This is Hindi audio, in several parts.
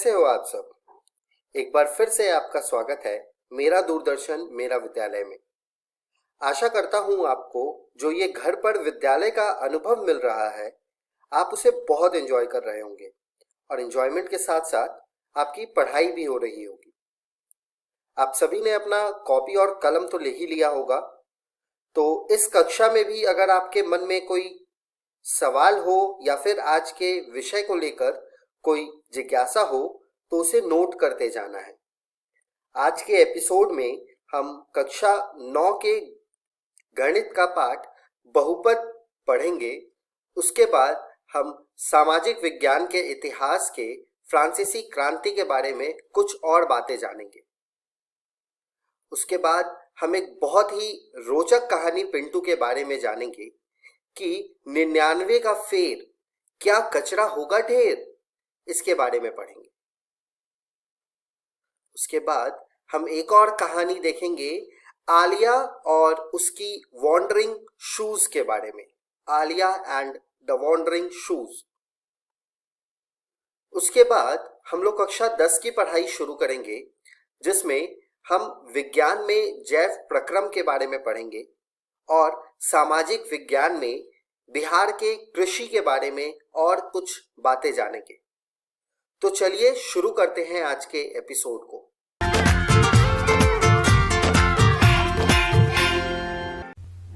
कैसे हो आप सब। एक बार फिर से आपका स्वागत है मेरा दूरदर्शन मेरा विद्यालय में। आशा करता हूं आपको जो ये घर पर विद्यालय का अनुभव मिल रहा है आप उसे बहुत एंजॉय कर रहे होंगे और एंजॉयमेंट के साथ साथ आपकी पढ़ाई भी हो रही होगी। आप सभी ने अपना कॉपी और कलम तो ले ही लिया होगा, तो इस कक्षा में भी अगर आपके मन में कोई सवाल हो या फिर आज के विषय को लेकर कोई जिज्ञासा हो तो उसे नोट करते जाना है। आज के एपिसोड में हम कक्षा 9 के गणित का पाठ बहुपद पढ़ेंगे। उसके बाद हम सामाजिक विज्ञान के इतिहास के फ्रांसीसी क्रांति के बारे में कुछ और बातें जानेंगे। उसके बाद हम एक बहुत ही रोचक कहानी पिंटू के बारे में जानेंगे कि 99 का फेर क्या कचरा होगा ढेर, इसके बारे में पढ़ेंगे। उसके बाद हम एक और कहानी देखेंगे आलिया और उसकी वॉन्डरिंग शूज के बारे में, Alia and the wandering shoes. उसके बाद हम लोग कक्षा 10 की पढ़ाई शुरू करेंगे जिसमें हम विज्ञान में जैव प्रक्रम के बारे में पढ़ेंगे और सामाजिक विज्ञान में बिहार के कृषि के बारे में और कुछ बातें जानेंगे। तो चलिए शुरू करते हैं आज के एपिसोड को।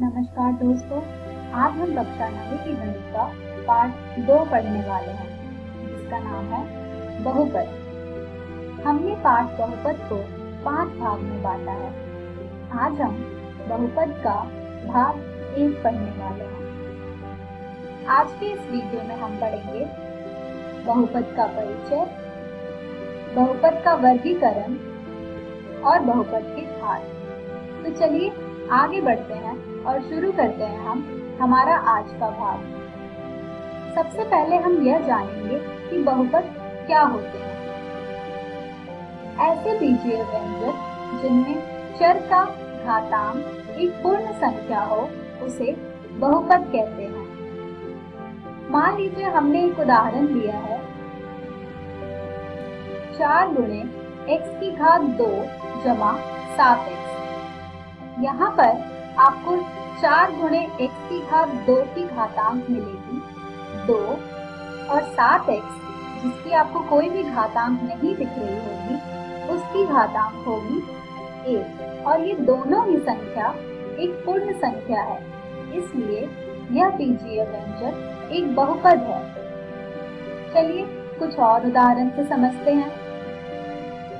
नमस्कार दोस्तों, आज हम कक्षा 9 की गणित का पाठ 2 पढ़ने वाले हैं जिसका नाम है बहुपद। हमने पाठ बहुपद को 5 भाग में बांटा है। आज हम बहुपद का भाग 1 पढ़ने वाले हैं। आज के इस वीडियो में हम पढ़ेंगे बहुपद का परिचय, बहुपद का वर्गीकरण और बहुपद के घात। तो चलिए आगे बढ़ते हैं और शुरू करते हैं हम हमारा आज का भाग। सबसे पहले हम यह जानेंगे कि बहुपद क्या होते हैं। ऐसे बीजीय व्यंजक जिनमें चर का घातांक एक पूर्ण संख्या हो उसे बहुपद कहते हैं। मान लीजिए हमने एक उदाहरण लिया है 4 गुणे x की घात 2 जमा 7x। यहाँ पर आपको 4 गुणे x की घात 2 की घातांक मिलेगी 2 और 7x जिसकी आपको कोई भी घातांक नहीं दिख रही होगी उसकी घातांक होगी 1 और ये दोनों ही संख्या एक पूर्ण संख्या है, इसलिए यह बीजीय व्यंजक एक बहुपद है। चलिए कुछ और उदाहरण से समझते हैं।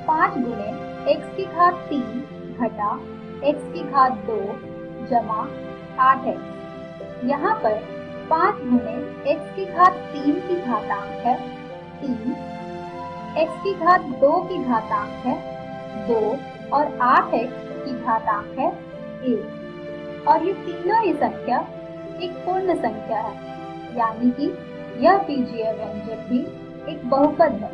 5 गुणे x की घात 3 घटा x की घात 2 जमा 8x। यहाँ पर 5 गुणे x की घात 3 की घातांक है 3, x की घात 2 की घातांक है 2 और 8x की घातांक है 1 और ये तीनों ही संख्या एक पूर्ण संख्या है, यानी कि यह बीजीय व्यंजक भी एक बहुपद है।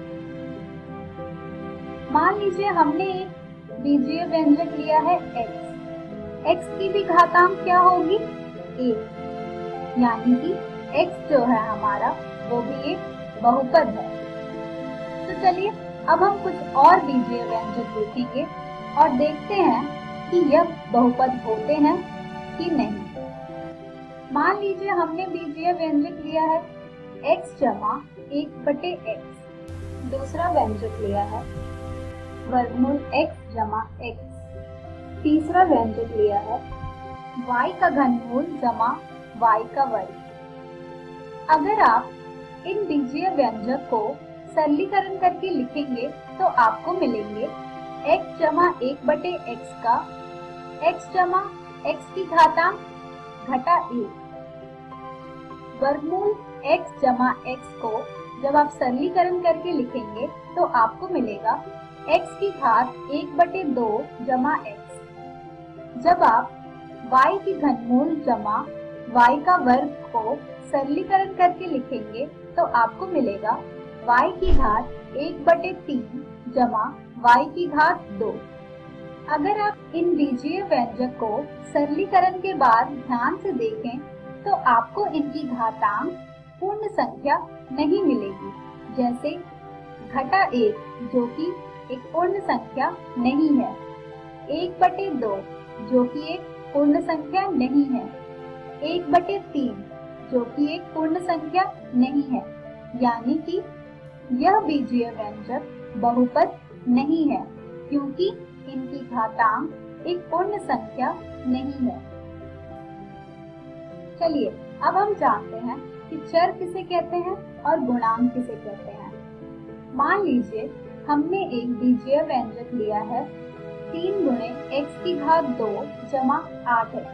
मान लीजिए हमने एक बीजीय व्यंजक लिया है x की भी घातांक क्या होगी 1, यानी कि x जो है हमारा वो भी एक बहुपद है। तो चलिए अब हम कुछ और बीजीय व्यंजक देखेंगे और देखते हैं कि यह बहुपद होते हैं कि नहीं। मान लीजिए हमने बीजीय व्यंजक लिया है x जमा 1/x। दूसरा व्यंजक लिया है वर्गमूल x जमा x। तीसरा व्यंजक लिया है y का घनमूल जमा y का वर्ग। अगर आप इन बीजीय व्यंजक को सरलीकरण करके लिखेंगे तो आपको मिलेंगे x जमा 1/x का x जमा x की घातांक घटा 1। वर्गमूल x जमा x को जब आप सरलीकरण करके लिखेंगे तो आपको मिलेगा x की घात 1/2 जमा x। जब आप y की घनमूल जमा y का वर्ग को सरलीकरण करके लिखेंगे तो आपको मिलेगा y की घात 1/3 जमा y की घात 2। अगर आप इन बीजीय व्यंजक को सरलीकरण के बाद ध्यान से देखें तो आपको इनकी घातांक पूर्ण संख्या नहीं मिलेगी। जैसे घटा 1 जो कि एक पूर्ण संख्या नहीं है, 1/2 जो कि एक पूर्ण संख्या नहीं है, 1/3 जो कि एक पूर्ण संख्या नहीं है, यानी कि यह बीजीय व्यंजक बहुपद नहीं है क्योंकि इनकी घातांक एक पूर्ण संख्या नहीं है। चलिए अब हम जानते हैं कि चर किसे कहते हैं और गुणांक किसे कहते हैं। मान लीजिए हमने एक बीजीय व्यंजक लिया है 3 गुणे x⁻² जमा 8x।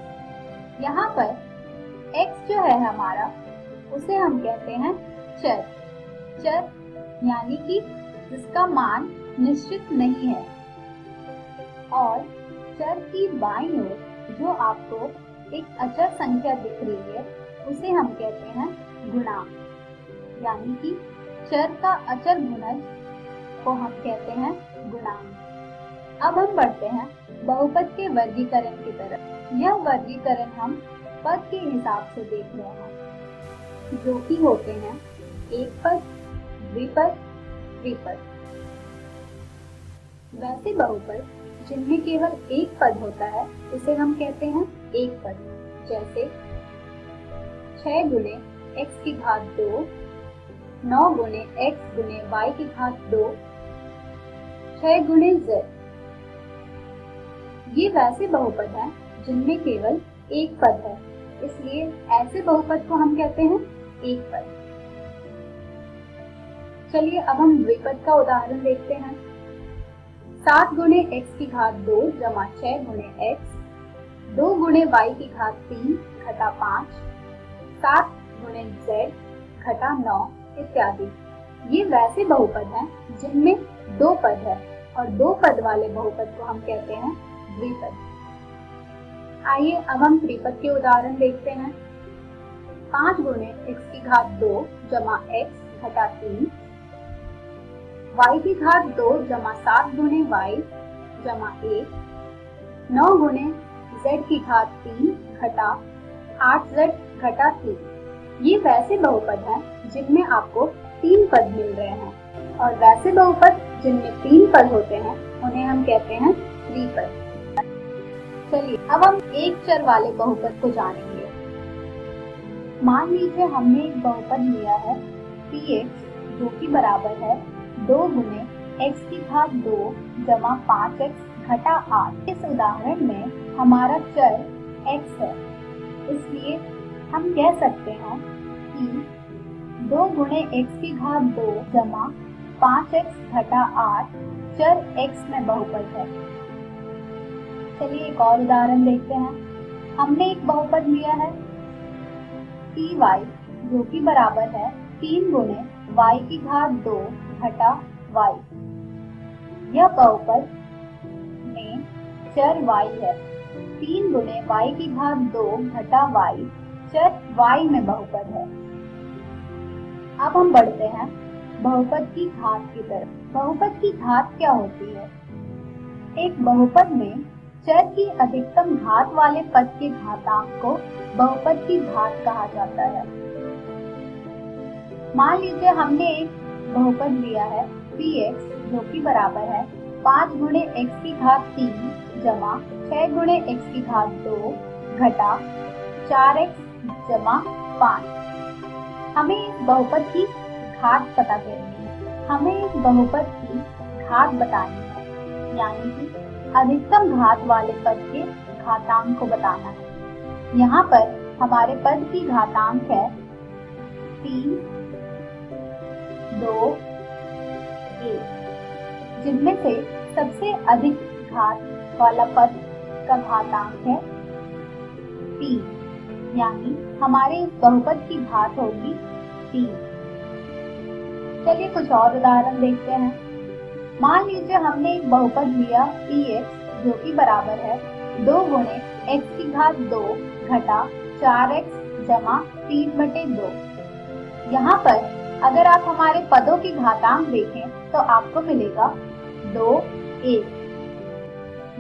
यहाँ पर x जो है हमारा उसे हम कहते हैं चर, यानी कि जिसका मान निश्चित नहीं है, और चर की बाईं ओर जो आपको एक अचर संख्या दिख रही है उसे हम कहते हैं गुणांक, यानी कि चर का अचर गुणज को हम कहते हैं गुणांक। अब हम बढ़ते हैं बहुपद के वर्गीकरण की तरफ। यह वर्गीकरण हम पद के हिसाब से देख रहे हैं, जो कि होते हैं एक पद, द्विपद, त्रिपद। वैसे बहुपद जिनमें केवल एक पद होता है उसे हम कहते हैं एक पद, जैसे 6 गुणे x⁻², 9 गुणे x गुणे y⁻², 6 गुणे z। ये वैसे बहुपद हैं जिनमें केवल एक पद है, इसलिए ऐसे बहुपद को हम कहते हैं एक पद। चलिए अब हम द्विपद का उदाहरण देखते हैं। 7 गुणे x⁻² जमा 6 गुणे x, 2 गुणे y⁻³ घटा 5, 7 गुणे z घटा 9 इत्यादि। ये वैसे बहुपद हैं जिनमें दो पद है, और दो पद वाले बहुपद को हम कहते हैं द्विपद। आइए अब हम त्रिपद के उदाहरण देखते हैं। 5 गुणे x⁻² जमा x घटा 3, y⁻² जमा 7 गुणे y जमा 1, 9 गुणे z⁻³ घटा 8z घटा 3। ये वैसे बहुपद हैं जिनमें आपको 3 पद मिल रहे हैं, और वैसे बहुपद जिनमें 3 पद होते हैं उन्हें हम कहते हैं त्रिपद। चलिए अब हम एक चर वाले बहुपद को जानेंगे। मान लीजिए हमने एक बहुपद लिया है px जो कि बराबर है 2 गुणे x⁻² जमा 5x घटा 8। इस उदाहरण में हमारा चर x है, इसलिए हम कह सकते हैं कि 2 गुणे x⁻² जमा 5x घटा 8 चर x में बहुपद है। चलिए एक और उदाहरण देखते हैं। हमने एक बहुपद लिया है py जो कि बराबर है 3 गुणे y⁻² घटा y। यह बहुपद में चर y है। 3 गुणे y⁻² घटा y चर y में बहुपद है। अब हम बढ़ते हैं बहुपद की घात की तरफ। बहुपद की घात क्या होती है? एक बहुपद में चर की अधिकतम घात वाले पद के घातांक को बहुपद की घात कहा जाता है। मान लीजिए हमने एक बहुपद लिया है px जो कि बराबर है 5 गुणे x⁻³ जमा 6 गुणे x⁻² घटा 4x जमा 5। हमें इस बहुपद की घात पता करनी है। हमें इस बहुपद की घात बतानी है, यानी कि अधिकतम घात वाले पद के घातांक को बताना है। यहाँ पर हमारे पद की घातांक है 3, 2, 1, जिनमें से सबसे अधिक घात वाला पद का घातांक है 3, यानी हमारे इस बहुपद की घात होगी 3। चलिए कुछ और उदाहरण देखते हैं। मान लीजिए हमने एक बहुपद लिया px जो कि बराबर है 2 गुणे x⁻² घटा 4x जमा 3/2। यहाँ पर अगर आप हमारे पदों की घातांक देखें तो आपको मिलेगा 2, 1,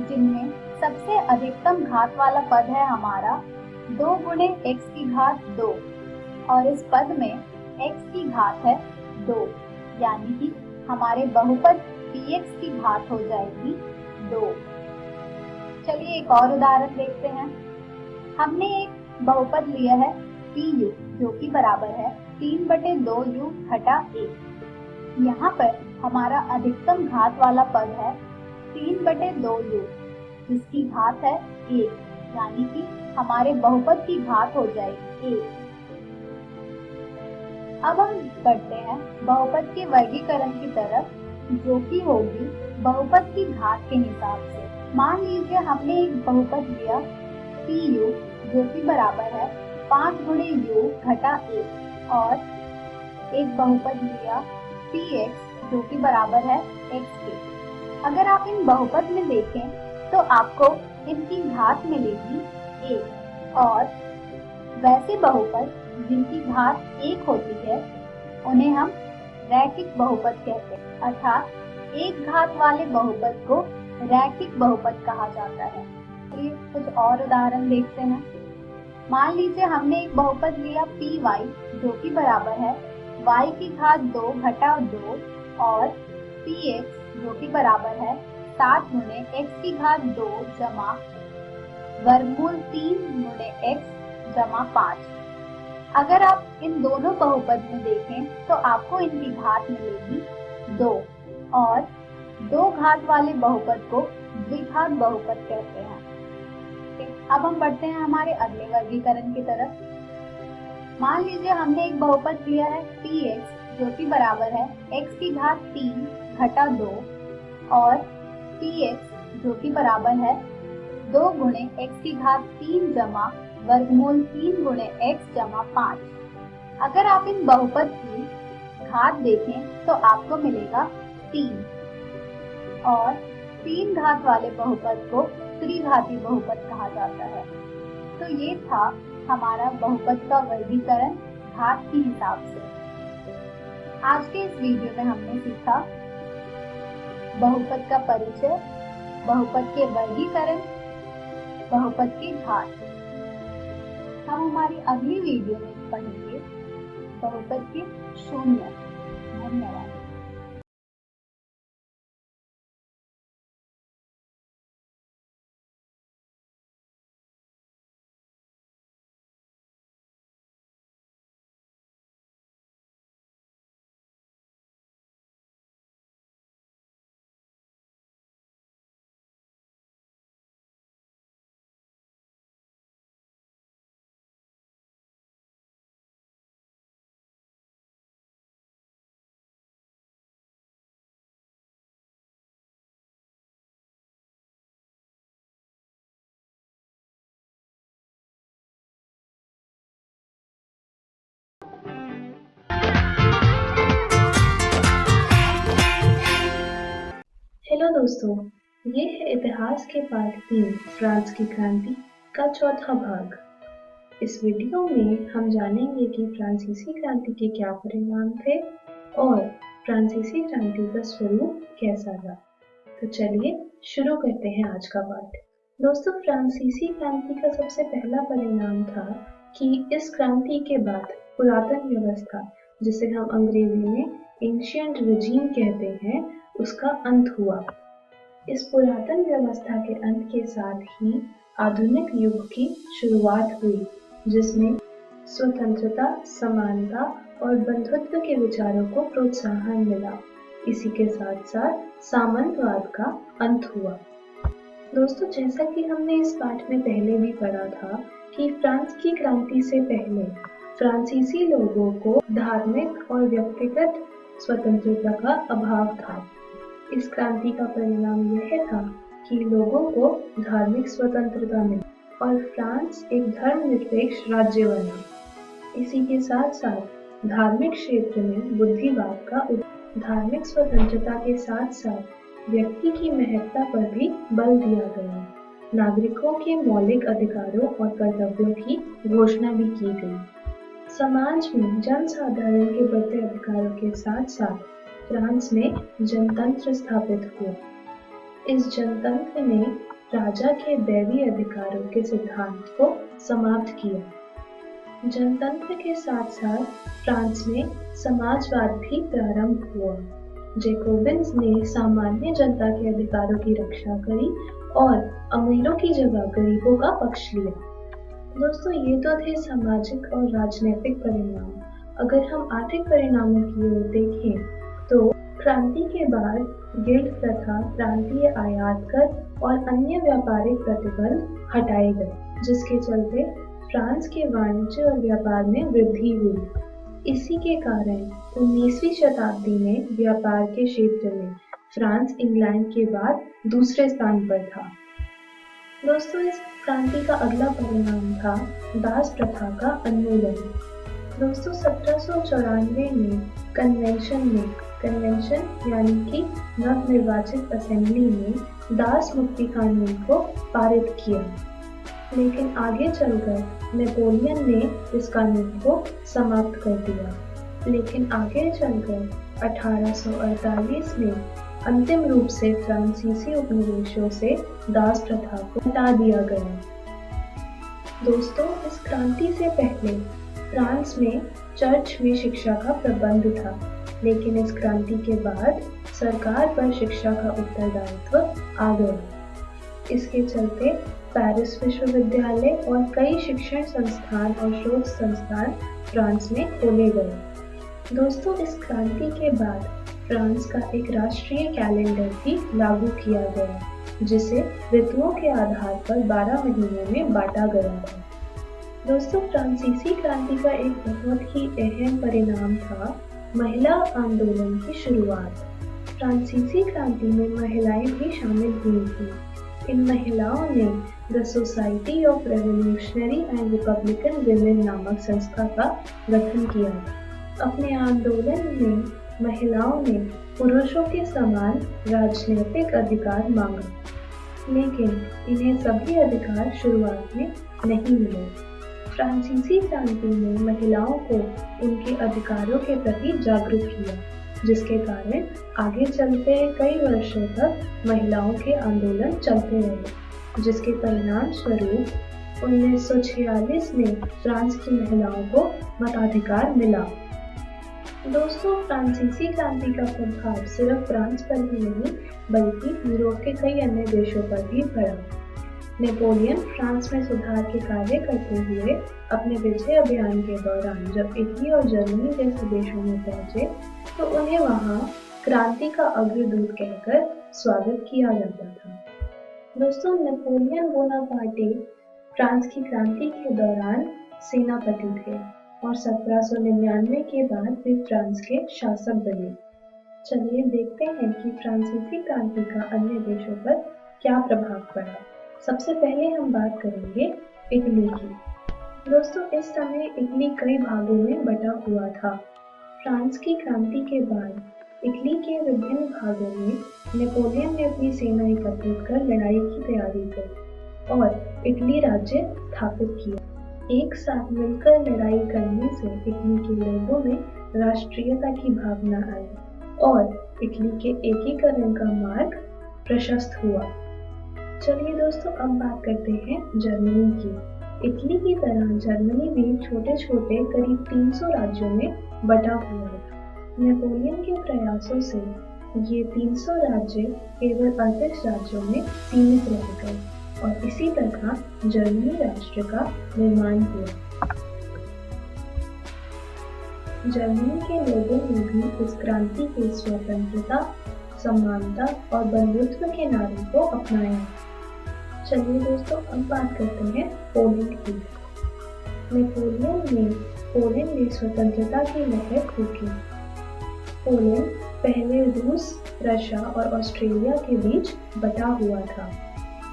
जिनमें सबसे अधिकतम घात वाला पद है हमारा 2 गुणे x⁻², और इस पद में x की घात है 2, यानी कि हमारे बहुपद px की घात हो जाएगी 2। चलिए एक और उदाहरण देखते हैं। हमने एक बहुपद लिया है pu जो कि बराबर है 3/2u घटा 1। यहाँ पर हमारा अधिकतम घात वाला पद है 3/2u जिसकी घात है 1, यानी कि हमारे बहुपद की घात हो जाएगी 1। अब हम बढ़ते हैं बहुपद के वर्गीकरण की तरफ, जो कि होगी बहुपद की घात के हिसाब से। मान लीजिए हमने एक बहुपद लिया pu जो कि बराबर है 5 × u घटा 1 और एक बहुपद लिया px जो कि बराबर है x के। अगर आप इन बहुपद में देखें तो आपको इनकी घात मिलेगी 1 और वैसे बहुपद जिनकी घात 1 होती है उन्हें हम रैखिक बहुपद कहते हैं, अर्थात एक घात वाले बहुपद को रैखिक बहुपद कहा जाता है। चलिए कुछ और उदाहरण देखते हैं। मान लीजिए हमने एक बहुपद लिया py जो कि बराबर है y की घात 2 घटा 2 और px जो कि बराबर है 7 × x की घात 2 जमा वर्गमूल 3 × x जमा 5। अगर आप इन दोनों बहुपद में देखें तो आपको इनकी घात मिलेगी 2 और 2 घात वाले बहुपद को द्विघात बहुपद कहते हैं। अब हम बढ़ते हैं हमारे अगले वर्गीकरण की तरफ। मान लीजिए हमने एक बहुपद लिया है px जो कि बराबर है x की घात 3 घटा 2 और px जो कि बराबर है 2 × x की घात 3 जमा वर्गमूल 3 × x जमा 5। अगर आप इन बहुपद की घात देखें तो आपको मिलेगा 3 और 3 घात वाले बहुपद को त्रिघाती बहुपद कहा जाता है। तो ये था हमारा बहुपद का वर्गीकरण घात के हिसाब से। आज के इस वीडियो में हमने सीखा बहुपद का परिचय, बहुपद के वर्गीकरण, बहुपद की घात। हम हमारी अगली वीडियो में पढ़ेंगे बहुपद के शून्य। धन्यवाद। हेलो दोस्तों, ये है इतिहास के पाठ 3 फ्रांस की क्रांति का चौथा भाग। इस वीडियो में हम जानेंगे कि फ्रांसीसी क्रांति के क्या परिणाम थे और फ्रांसीसी क्रांति का स्वरूप कैसा रहा। तो चलिए शुरू करते हैं आज का पाठ। दोस्तों, फ्रांसीसी क्रांति का सबसे पहला परिणाम था कि इस क्रांति के बाद पुरातन व्यवस्था, जिसे हम अंग्रेजी में एंशिएंट रेजीम कहते हैं, उसका अंत हुआ। इस पुरातन व्यवस्था के अंत के साथ ही आधुनिक युग की शुरुआत हुई, जिसमें स्वतंत्रता, समानता और बंधुत्व के विचारों को प्रोत्साहन मिला। इसी के साथ साथ सामंतवाद का अंत हुआ। दोस्तों, जैसा कि हमने इस पाठ में पहले भी पढ़ा था कि फ्रांस की क्रांति से पहले फ्रांसीसी लोगों को धार्मिक और व्यक्तिगत स्वतंत्रता का अभाव था। इस क्रांति का परिणाम यह था कि लोगों को धार्मिक स्वतंत्रता मिली और फ्रांस एक धर्मनिरपेक्ष राज्य बना। इसी के साथ साथ धार्मिक क्षेत्र में बुद्धिवाद का धार्मिक स्वतंत्रता के साथ साथ व्यक्ति की महत्ता पर भी बल दिया गया। नागरिकों के मौलिक अधिकारों और कर्तव्यों की घोषणा भी की गई। समाज में जनसाधारण के बढ़ते अधिकारों के साथ साथ फ्रांस में जनतंत्र स्थापित हुआ। इस जनतंत्र ने राजा के दैवीय अधिकारों के सिद्धांत को समाप्त किया। जनतंत्र के साथ साथ फ्रांस में समाजवाद भी प्रारंभ हुआ। जैकोबिन्स ने सामान्य जनता के अधिकारों की रक्षा करी और अमीरों की जगह गरीबों का पक्ष लिया। दोस्तों, ये तो थे सामाजिक और राजनीतिक परिणाम। अगर हम आर्थिक परिणामों की ओर देखें तो क्रांति के बाद गिल्ड प्रथा, प्रांतीय आयात कर और अन्य व्यापारिक प्रतिबंध हटाए गए, जिसके चलते फ्रांस के वाणिज्य और व्यापार में वृद्धि हुई। इसी के कारण 19वीं शताब्दी में व्यापार के क्षेत्र में फ्रांस इंग्लैंड के बाद दूसरे स्थान पर था। दोस्तों, इस क्रांति का अगला परिणाम था दास प्रथा का उन्मूलन। दोस्तों, 1794 में कन्वेंशन यानी कि नवनिर्वाचित असेंबली ने दास मुक्ति कानून को पारित किया, लेकिन आगे चलकर नेपोलियन ने इस कानून को समाप्त कर दिया। लेकिन आगे चलकर 1848 में अंतिम रूप से फ्रांसीसी उपनिवेशों से दास प्रथा को हटा दिया गया। दोस्तों, इस क्रांति से पहले फ्रांस में चर्च में शिक्षा का प्रबंध था, लेकिन इस क्रांति के बाद सरकार पर शिक्षा का उत्तरदायित्व आ गया। इसके चलते पेरिस विश्वविद्यालय और कई शिक्षण संस्थान और शोध संस्थान फ्रांस में खोले गए। दोस्तों, इस क्रांति के बाद फ्रांस का एक राष्ट्रीय कैलेंडर भी लागू किया गया, जिसे ऋतुओं के आधार पर 12 महीनों में बांटा गया था। दोस्तों, फ्रांसीसी क्रांति का एक बहुत ही अहम परिणाम था महिला आंदोलन की शुरुआत। फ्रांसीसी क्रांति में महिलाएं भी शामिल हुई थीं। इन महिलाओं ने the society of revolutionary and Republican women नामक संस्था का गठन किया। अपने आंदोलन में महिलाओं ने पुरुषों के समान राजनीतिक अधिकार मांगा, लेकिन इन्हें सभी अधिकार शुरुआत में नहीं मिले। फ्रांसीसी क्रांति ने महिलाओं को उनके अधिकारों के प्रति जागरूक किया, जिसके कारण आगे चलते कई वर्षों तक महिलाओं के आंदोलन चलते रहे, जिसके परिणाम स्वरूप 1946 में फ्रांस की महिलाओं को मताधिकार मिला। दोस्तों, फ्रांसीसी क्रांति का प्रभाव सिर्फ फ्रांस पर ही नहीं बल्कि यूरोप के कई अन्य देशों पर भी पड़ा। नेपोलियन फ्रांस में सुधार के कार्य करते हुए अपने विजय अभियान के दौरान जब इटली और जर्मनी जैसे देशों में पहुंचे तो उन्हें वहां क्रांति का अग्रदूत कहकर स्वागत किया जाता था। दोस्तों, नेपोलियन बोनापार्टे फ्रांस की क्रांति के दौरान सेनापति थे और 1799 के बाद वे फ्रांस के शासक बने। चलिए देखते हैं कि फ्रांसीसी क्रांति का अन्य देशों पर क्या प्रभाव पड़ा। सबसे पहले हम बात करेंगे इटली की। दोस्तों, इस समय इटली कई भागों में बटा हुआ था। फ्रांस की क्रांति के बाद इटली के विभिन्न भागों में नेपोलियन ने अपनी सेना एकत्रित कर लड़ाई की तैयारी की और इटली राज्य स्थापित किया। एक साथ मिलकर लड़ाई करने से इटली के लोगों में राष्ट्रीयता की भावना आई और इटली के एकीकरण का मार्ग प्रशस्त हुआ। चलिए दोस्तों, अब बात करते हैं जर्मनी की। इटली की तरह जर्मनी भी छोटे छोटे करीब 300 राज्यों में बटा हुआ था। नेपोलियन के प्रयासों से ये 300 राज्य केवल 38 राज्यों में सीमित रह गए और इसी तरह जर्मनी राष्ट्र का निर्माण हुआ। जर्मनी के लोगों ने भी इस क्रांति के स्वतंत्रता, समानता और बंधुत्व के नारे को अपनाया। चलिए दोस्तों, अब बात करते हैं पोलैंड की। नेपोलियन ने पोलैंड में स्वतंत्रता की लहर फूंकी। पोलैंड पहले रूस, रशिया और ऑस्ट्रेलिया के बीच बटा हुआ था।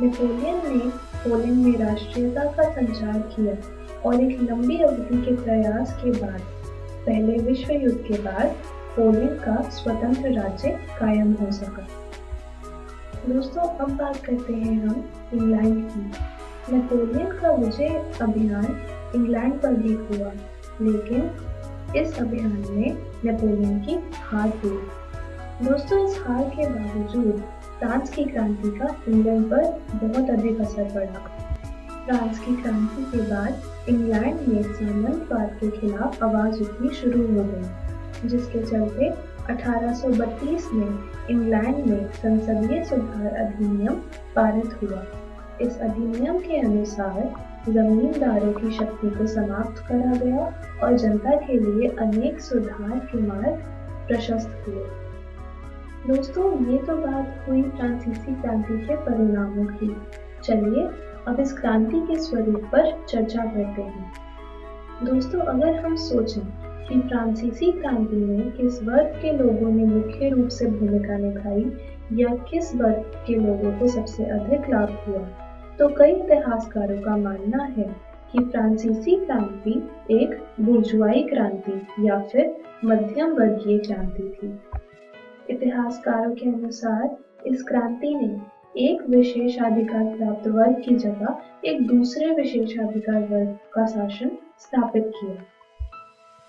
नेपोलियन ने पोलैंड में राष्ट्रीयता का संचार किया और एक लंबी अवधि के प्रयास के बाद पहले विश्व युद्ध के बाद पोलैंड का स्वतंत्र राज्य कायम हो सका। दोस्तों, अब बात करते हैं हम इंग्लैंड की। नेपोलियन का विजय अभियान इंग्लैंड पर भी हुआ, लेकिन इस अभियान में नेपोलियन की हार हुई। दोस्तों, इस हार के बावजूद फ्रांस की क्रांति का इंग्लैंड पर बहुत अधिक असर पड़ा। फ्रांस की क्रांति के बाद इंग्लैंड में सामंतवाद के खिलाफ आवाज उठनी शुरू हो गई, जिसके चलते 1832 में इंग्लैंड में संसदीय सुधार अधिनियम पारित हुआ। इस अधिनियम के अनुसार जमींदारों की शक्ति को समाप्त करा गया और जनता के लिए अनेक सुधार के मार्ग प्रशस्त हुए। दोस्तों, ये तो बात हुई फ्रांसीसी क्रांति के परिणामों की। चलिए अब इस क्रांति के स्वरूप पर चर्चा करते हैं। दोस्तों, अगर हम सोचें कि फ्रांसीसी क्रांति में किस वर्ग के लोगों ने मुख्य रूप से भूमिका निभाई या किस वर्ग के लोगों को सबसे अधिक लाभ हुआ, तो कई इतिहासकारों का मानना है कि फ्रांसीसी क्रांति एक बुर्जुआई क्रांति या फिर मध्यम वर्गीय क्रांति थी। इतिहासकारों के अनुसार इस क्रांति ने एक विशेषाधिकार प्राप्त वर्ग की जगह एक दूसरे विशेषाधिकार वर्ग का शासन स्थापित किया।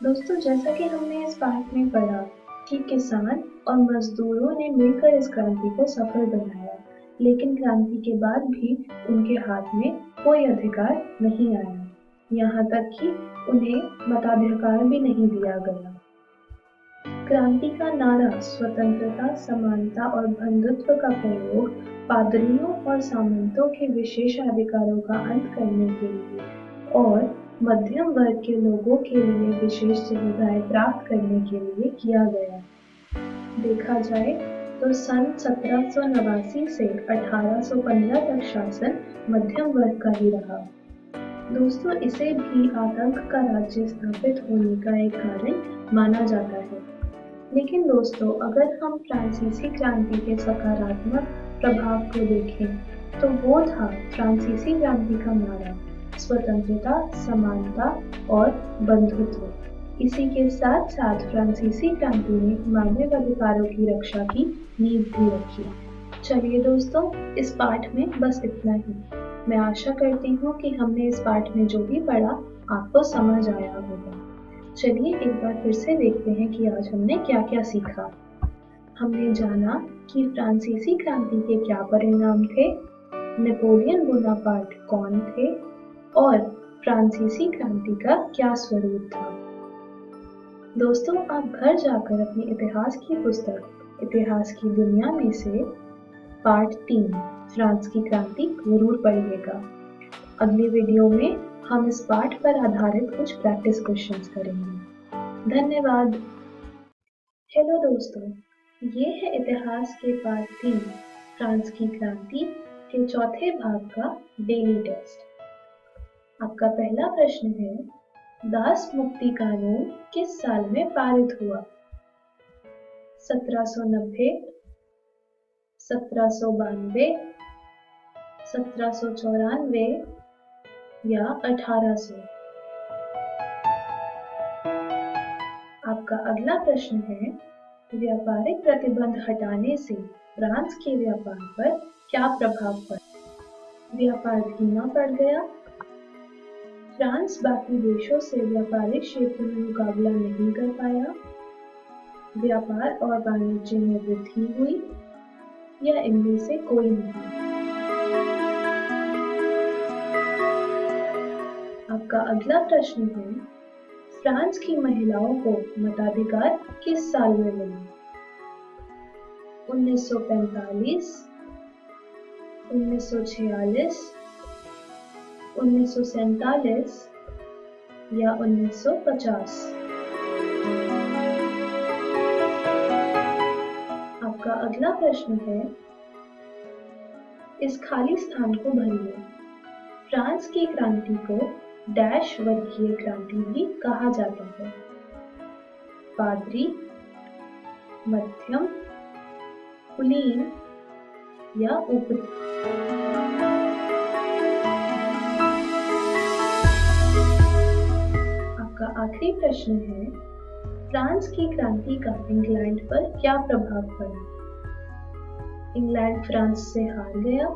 दोस्तों, जैसा कि हमने इस पाठ में पढ़ा कि किसान और मजदूरों ने मिलकर इस क्रांति को सफल बनाया, लेकिन क्रांति के बाद भी उनके हाथ में कोई अधिकार नहीं आया, यहाँ तक कि उन्हें मताधिकार भी नहीं दिया गया। क्रांति का नारा स्वतंत्रता, समानता और बंधुत्व का प्रयोग पादरियों और सामंतों के विशेषाधिकारों का अंत करने के लिए और मध्यम वर्ग के लोगों के लिए विशेष सुविधाएं प्राप्त करने के लिए किया गया। देखा जाए तो सन 1789 से 1815 तक शासन मध्यम वर्ग का ही रहा। दोस्तों, इसे भी आतंक का राज्य स्थापित होने का एक कारण माना जाता है। लेकिन दोस्तों, अगर हम फ्रांसीसी क्रांति के सकारात्मक प्रभाव को देखें तो वो था फ्रांसीसी क्रांति का नारा स्वतंत्रता, समानता और बंधुत्व। इसी के साथ साथ फ्रांसीसी क्रांति ने मानव अधिकारों की रक्षा की नींव भी रखी। चलिए दोस्तों, इस पाठ में बस इतना ही। मैं आशा करती हूँ कि हमने इस पाठ में जो भी पढ़ा आपको समझ आया होगा। चलिए एक बार फिर से देखते हैं कि आज हमने क्या क्या सीखा। हमने जाना कि फ्रांसीसी क्रांति के क्या परिणाम थे, नेपोलियन बोनापार्ट कौन थे और फ्रांसीसी क्रांति का क्या स्वरूप था। दोस्तों, आप घर जाकर अपनी इतिहास की पुस्तक इतिहास की दुनिया में से पार्ट 3 फ्रांस की क्रांति जरूर पढ़िएगा। अगले वीडियो में हम इस पाठ पर आधारित कुछ प्रैक्टिस क्वेश्चंस करेंगे। धन्यवाद। हेलो दोस्तों, ये है इतिहास के पार्ट 3 फ्रांस की क्रांति के चौथे भाग का डेली टेस्ट। आपका पहला प्रश्न है, दास मुक्ति कानून किस साल में पारित हुआ? 1790, 1792, 1794 या 1800? आपका अगला प्रश्न है, व्यापारिक प्रतिबंध हटाने से फ्रांस के व्यापार पर क्या प्रभाव पड़ा? व्यापार धीमा पड़ गया, फ्रांस बाकी देशों से व्यापारिक क्षेत्र में मुकाबला नहीं कर पाया, व्यापार और वाणिज्य में वृद्धि हुई या इनमें से कोई नहीं? आपका अगला प्रश्न है, फ्रांस की महिलाओं को मताधिकार किस साल में मिला? 1945, 1946, 1947 या 1950? आपका अगला प्रश्न है, इस खाली स्थान को भरिए। फ्रांस की क्रांति को डैश वर्गीय क्रांति भी कहा जाता है। पादरी, मध्यम, कुलीन या ऊपरी? आपका आखिरी प्रश्न है, फ्रांस की क्रांति का इंग्लैंड पर क्या प्रभाव पड़ा? इंग्लैंड फ्रांस से हार गया,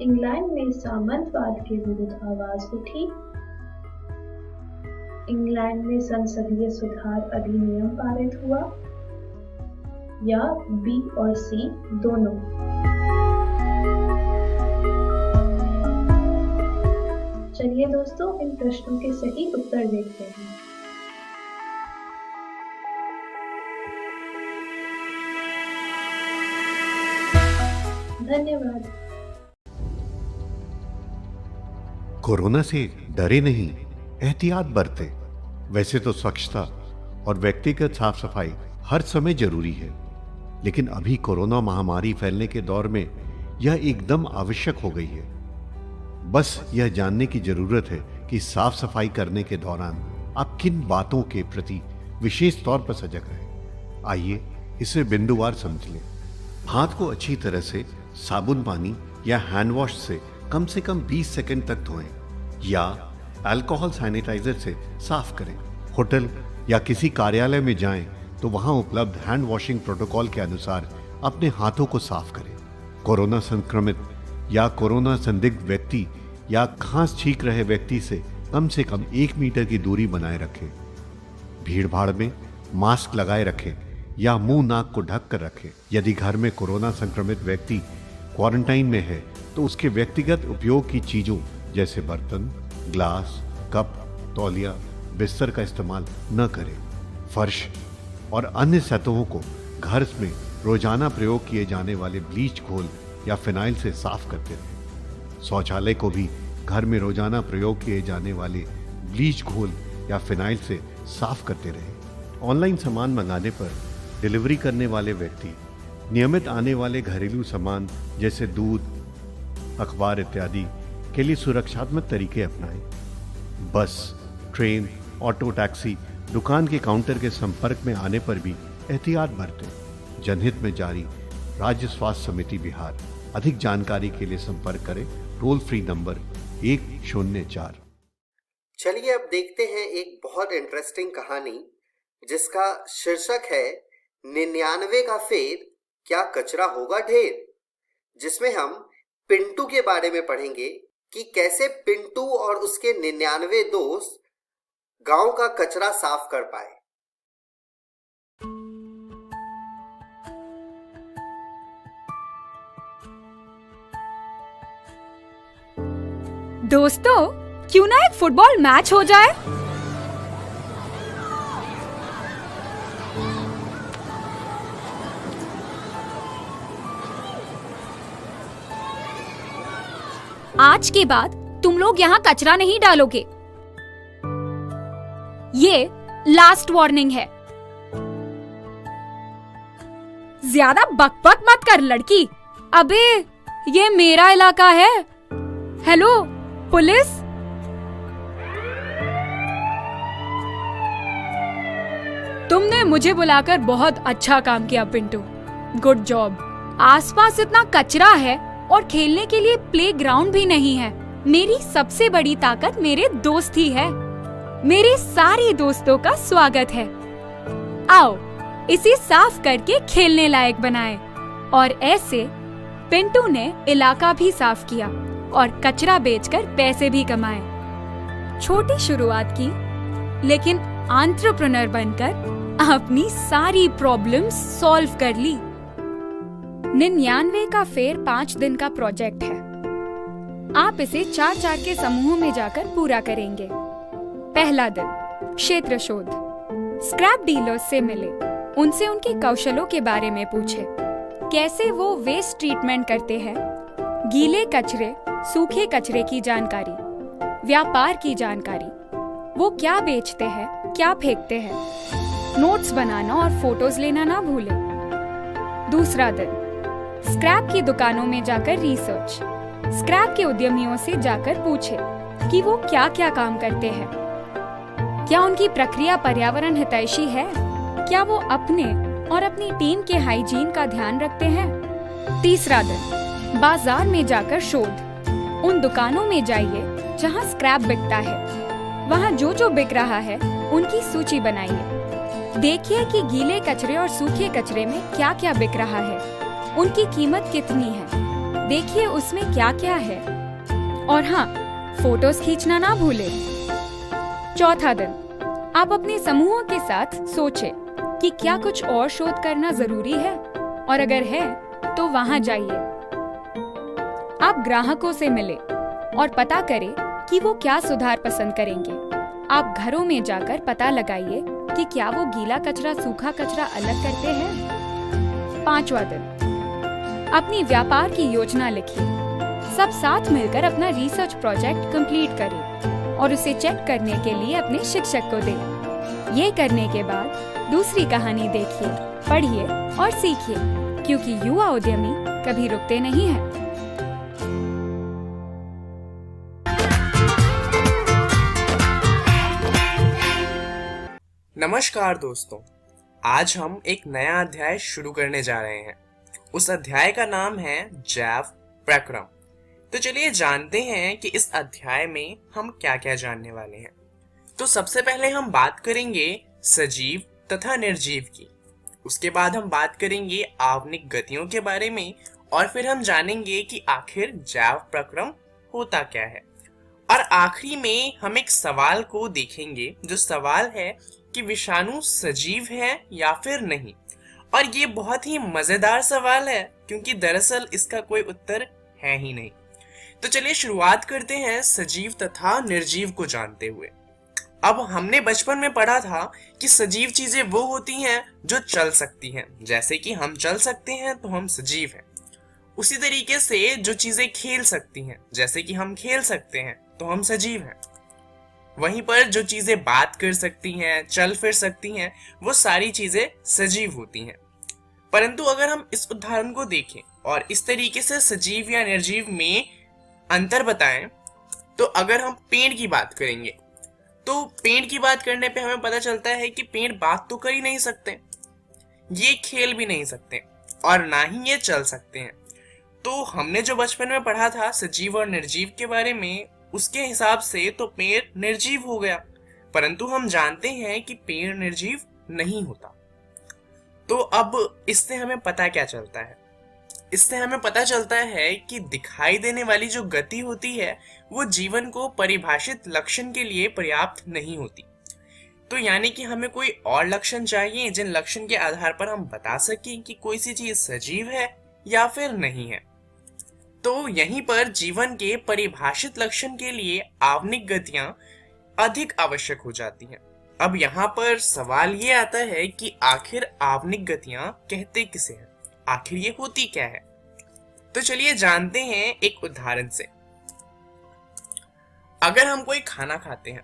इंग्लैंड में सामंतवाद के विरुद्ध आवाज उठी, इंग्लैंड में संसदीय सुधार अधिनियम पारित हुआ या बी और सी दोनों? चलिए दोस्तों, इन प्रश्नों के सही उत्तर देखते हैं। धन्यवाद। कोरोना से डरे नहीं, एहतियात बरतें। वैसे तो स्वच्छता और व्यक्तिगत साफ सफाई हर समय जरूरी है, लेकिन अभी कोरोना महामारी फैलने के दौर में यह एकदम आवश्यक हो गई है। बस यह जानने की जरूरत है कि साफ सफाई करने के दौरान आप किन बातों के प्रति विशेष तौर पर सजग रहें। आइए इसे बिंदुवार समझ लें। हाथ को अच्छी तरह से साबुन पानी या हैंड वॉश से कम 20 सेकंड तक धोएं या अल्कोहल सैनिटाइजर से साफ करें। होटल या किसी कार्यालय में जाएं तो वहां उपलब्ध हैंड वॉशिंग प्रोटोकॉल के अनुसार अपने हाथों को साफ करें। कोरोना संक्रमित या कोरोना संदिग्ध व्यक्ति या खांस छींक रहे व्यक्ति से कम 1 मीटर की दूरी बनाए रखें। भीड़ भाड़ में मास्क लगाए रखें या मुंह नाक को ढक कर रखें। यदि घर में कोरोना संक्रमित व्यक्ति क्वारंटाइन में है तो उसके व्यक्तिगत उपयोग की चीजों जैसे बर्तन, ग्लास, कप, तौलिया, बिस्तर का इस्तेमाल न करें। फर्श और अन्य सतहों को घर में रोजाना प्रयोग किए जाने वाले ब्लीच घोल या फिनाइल से साफ करते रहें। शौचालय को भी घर में रोजाना प्रयोग किए जाने वाले ब्लीच घोल या फिनाइल से साफ करते रहें। ऑनलाइन सामान मंगाने पर डिलीवरी करने वाले व्यक्ति नियमित आने वाले घरेलू सामान जैसे दूध, अखबार इत्यादि के लिए सुरक्षात्मक तरीके अपनाएं। बस, ट्रेन, ऑटो, टैक्सी, दुकान के काउंटर के संपर्क में आने पर भी एहतियात बरतें। जनहित में जारी राज्य स्वास्थ्य समिति बिहार। अधिक जानकारी के लिए संपर्क करें टोल फ्री नंबर 104। चलिए अब देखते हैं एक बहुत इंटरेस्टिंग कहानी जिसका शीर्षक है 99 का फेर क्या कचरा होगा ढेर, जिसमें हम पिंटू के बारे में पढ़ेंगे कि कैसे पिंटू और उसके 99 दोस्त गांव का कचरा साफ कर पाए। दोस्तों, क्यों ना एक फुटबॉल मैच हो जाए? आज के बाद तुम लोग यहाँ कचरा नहीं डालोगे। ये लास्ट वार्निंग है। ज्यादा बकबक मत कर लड़की। अबे, ये मेरा इलाका है। Hello police. तुमने मुझे बुलाकर बहुत अच्छा काम किया पिंटू, गुड जॉब। आसपास इतना कचरा है और खेलने के लिए प्लेग्राउंड भी नहीं है। मेरी सबसे बड़ी ताकत मेरे दोस्त ही है। मेरे सारे दोस्तों का स्वागत है। आओ इसे साफ करके खेलने लायक बनाएं। और ऐसे पिंटू ने इलाका भी साफ किया और कचरा बेचकर पैसे भी कमाए। छोटी शुरुआत की, लेकिन एंटरप्रेन्योर बनकर अपनी सारी प्रॉब्लम्स सॉल्व कर ली। 99 का फेर 5 दिन का प्रोजेक्ट है। आप इसे 4-4 के समूहों में जाकर पूरा करेंगे। पहला दिन, क्षेत्र शोध। स्क्रैप डीलर्स से मिले, उनसे उनके कौशलों के बारे में पूछे। कैसे वो वेस्ट ट्रीटमेंट करते हैं, गीले कचरे, सूखे कचरे की जानकारी, व्यापार की जानकारी, वो क्या बेचते हैं, क्या फेंकते हैं। नोट्स बनाना और फोटोज लेना ना भूलें। दूसरा दिन, स्क्रैप की दुकानों में जाकर रिसर्च। स्क्रैप के उद्यमियों से जाकर पूछे कि वो क्या क्या काम करते हैं। क्या उनकी प्रक्रिया पर्यावरण हितैषी है? क्या वो अपने और अपनी टीम के हाइजीन का ध्यान रखते हैं? तीसरा दिन, बाजार में जाकर शोध। उन दुकानों में जाइए जहां स्क्रैप बिकता है। वहां जो जो बिक रहा है उनकी सूची बनाइए। देखिए कि गीले कचरे और सूखे कचरे में क्या क्या बिक रहा है, उनकी कीमत कितनी है। देखिए उसमें क्या क्या है। और हाँ, फोटोज खींचना ना भूलें। चौथा दिन, आप अपने समूहों के साथ सोचें कि क्या कुछ और शोध करना जरूरी है, और अगर है तो वहां जाइए। आप ग्राहकों से मिलें और पता करें कि वो क्या सुधार पसंद करेंगे। आप घरों में जाकर पता लगाइए कि क्या वो गीला कचरा सूखा कचरा अलग करते हैं। पांचवा दिन, अपनी व्यापार की योजना लिखिए। सब साथ मिलकर अपना रिसर्च प्रोजेक्ट कंप्लीट करें और उसे चेक करने के लिए अपने शिक्षक को दें। ये करने के बाद दूसरी कहानी देखिए, पढ़िए और सीखिए, क्योंकि युवा उद्यमी कभी रुकते नहीं हैं। नमस्कार दोस्तों, आज हम एक नया अध्याय शुरू करने जा रहे हैं। उस अध्याय का नाम है जैव प्रक्रम। तो चलिए जानते हैं कि इस अध्याय में हम क्या क्या जानने वाले हैं। तो सबसे पहले हम बात करेंगे सजीव तथा निर्जीव की। उसके बाद हम बात करेंगे आवनिक गतियों के बारे में और फिर हम जानेंगे कि आखिर जैव प्रक्रम होता क्या है। और आखिरी में हम एक सवाल को देखेंगे, जो सवाल है कि विषाणु सजीव है या फिर नहीं। और ये बहुत ही मजेदार सवाल है, क्योंकि दरअसल इसका कोई उत्तर है ही नहीं। तो चलिए शुरुआत करते हैं सजीव तथा निर्जीव को जानते हुए। अब हमने बचपन में पढ़ा था कि सजीव चीजें वो होती हैं जो चल सकती हैं। जैसे कि हम चल सकते हैं तो हम सजीव हैं। उसी तरीके से जो चीजें खेल सकती हैं, जैसे कि हम खेल सकते हैं तो हम सजीव हैं। वहीं पर जो चीजें बात कर सकती हैं, चल फिर सकती हैं, वो सारी चीजें सजीव होती हैं। परंतु अगर हम इस उदाहरण को देखें और इस तरीके से सजीव या निर्जीव में अंतर बताएं, तो अगर हम पेड़ की बात करेंगे तो पेड़ की बात करने पे हमें पता चलता है कि पेड़ बात तो कर ही नहीं सकते, ये खेल भी नहीं सकते और ना ही ये चल सकते हैं। तो हमने जो बचपन में पढ़ा था सजीव और निर्जीव के बारे में, उसके हिसाब से तो पेड़ निर्जीव हो गया। परंतु हम जानते हैं कि पेड़ निर्जीव नहीं होता। तो अब इससे हमें पता क्या चलता है? इससे हमें पता चलता है कि दिखाई देने वाली जो गति होती है वो जीवन को परिभाषित लक्षण के लिए पर्याप्त नहीं होती। तो यानी कि हमें कोई और लक्षण चाहिए जिन लक्षण के आधार पर हम बता सकें कि कोई सी चीज सजीव है या फिर नहीं है। तो यहीं पर जीवन के परिभाषित लक्षण के लिए आवनिक गतियां अधिक आवश्यक हो जाती हैं। अब यहाँ पर सवाल ये आता है कि आखिर आवनिक गतियां कहते किसे हैं, आखिर ये होती क्या है। तो चलिए जानते हैं एक उदाहरण से। अगर हम कोई खाना खाते हैं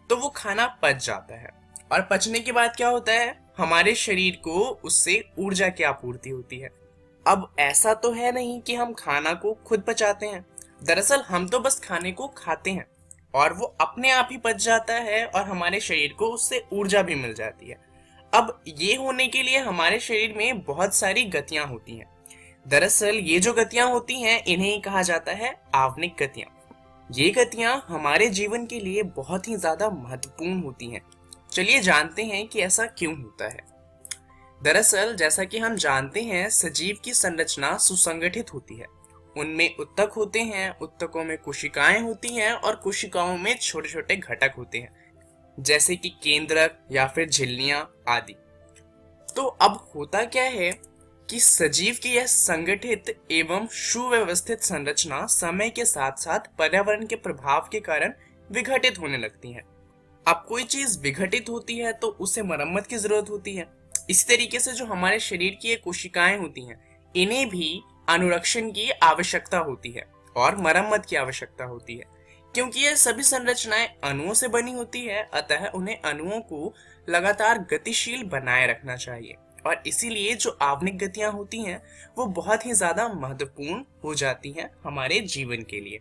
तो वो खाना पच जाता है और पचने के बाद क्या होता है, हमारे शरीर को उससे ऊर्जा की आपूर्ति होती है। अब ऐसा तो है नहीं कि हम खाना को खुद पचाते हैं। दरअसल हम तो बस खाने को खाते हैं और वो अपने आप ही पच जाता है और हमारे शरीर को उससे ऊर्जा भी मिल जाती है। अब ये होने के लिए हमारे शरीर में बहुत सारी गतियां होती हैं। दरअसल ये जो गतियां होती हैं इन्हें ही कहा जाता है आवनिक गतियां। ये गतियां हमारे जीवन के लिए बहुत ही ज्यादा महत्वपूर्ण होती हैं। चलिए जानते हैं कि ऐसा क्यों होता है। दरअसल जैसा कि हम जानते हैं सजीव की संरचना सुसंगठित होती है। उनमें उत्तक होते हैं, उत्तकों में कोशिकाएं होती हैं और कोशिकाओं में छोटे छोटे घटक होते हैं, जैसे कि केंद्रक या फिर झिल्लियां आदि। तो अब होता क्या है कि सजीव की यह संगठित एवं सुव्यवस्थित संरचना समय के साथ साथ पर्यावरण के प्रभाव के कारण विघटित होने लगती है। अब कोई चीज विघटित होती है तो उसे मरम्मत की जरूरत होती है। इसी तरीके से जो हमारे शरीर की ये कोशिकाएं होती हैं, इन्हें भी अनुरक्षण की आवश्यकता होती है और मरम्मत की आवश्यकता होती है, क्योंकि ये सभी संरचनाएं अणुओं से बनी होती है। अतः उन्हें अणुओं को लगातार गतिशील बनाए रखना चाहिए और इसीलिए जो आवनिक गतियां होती हैं वो बहुत ही ज्यादा महत्वपूर्ण हो जाती हैं हमारे जीवन के लिए।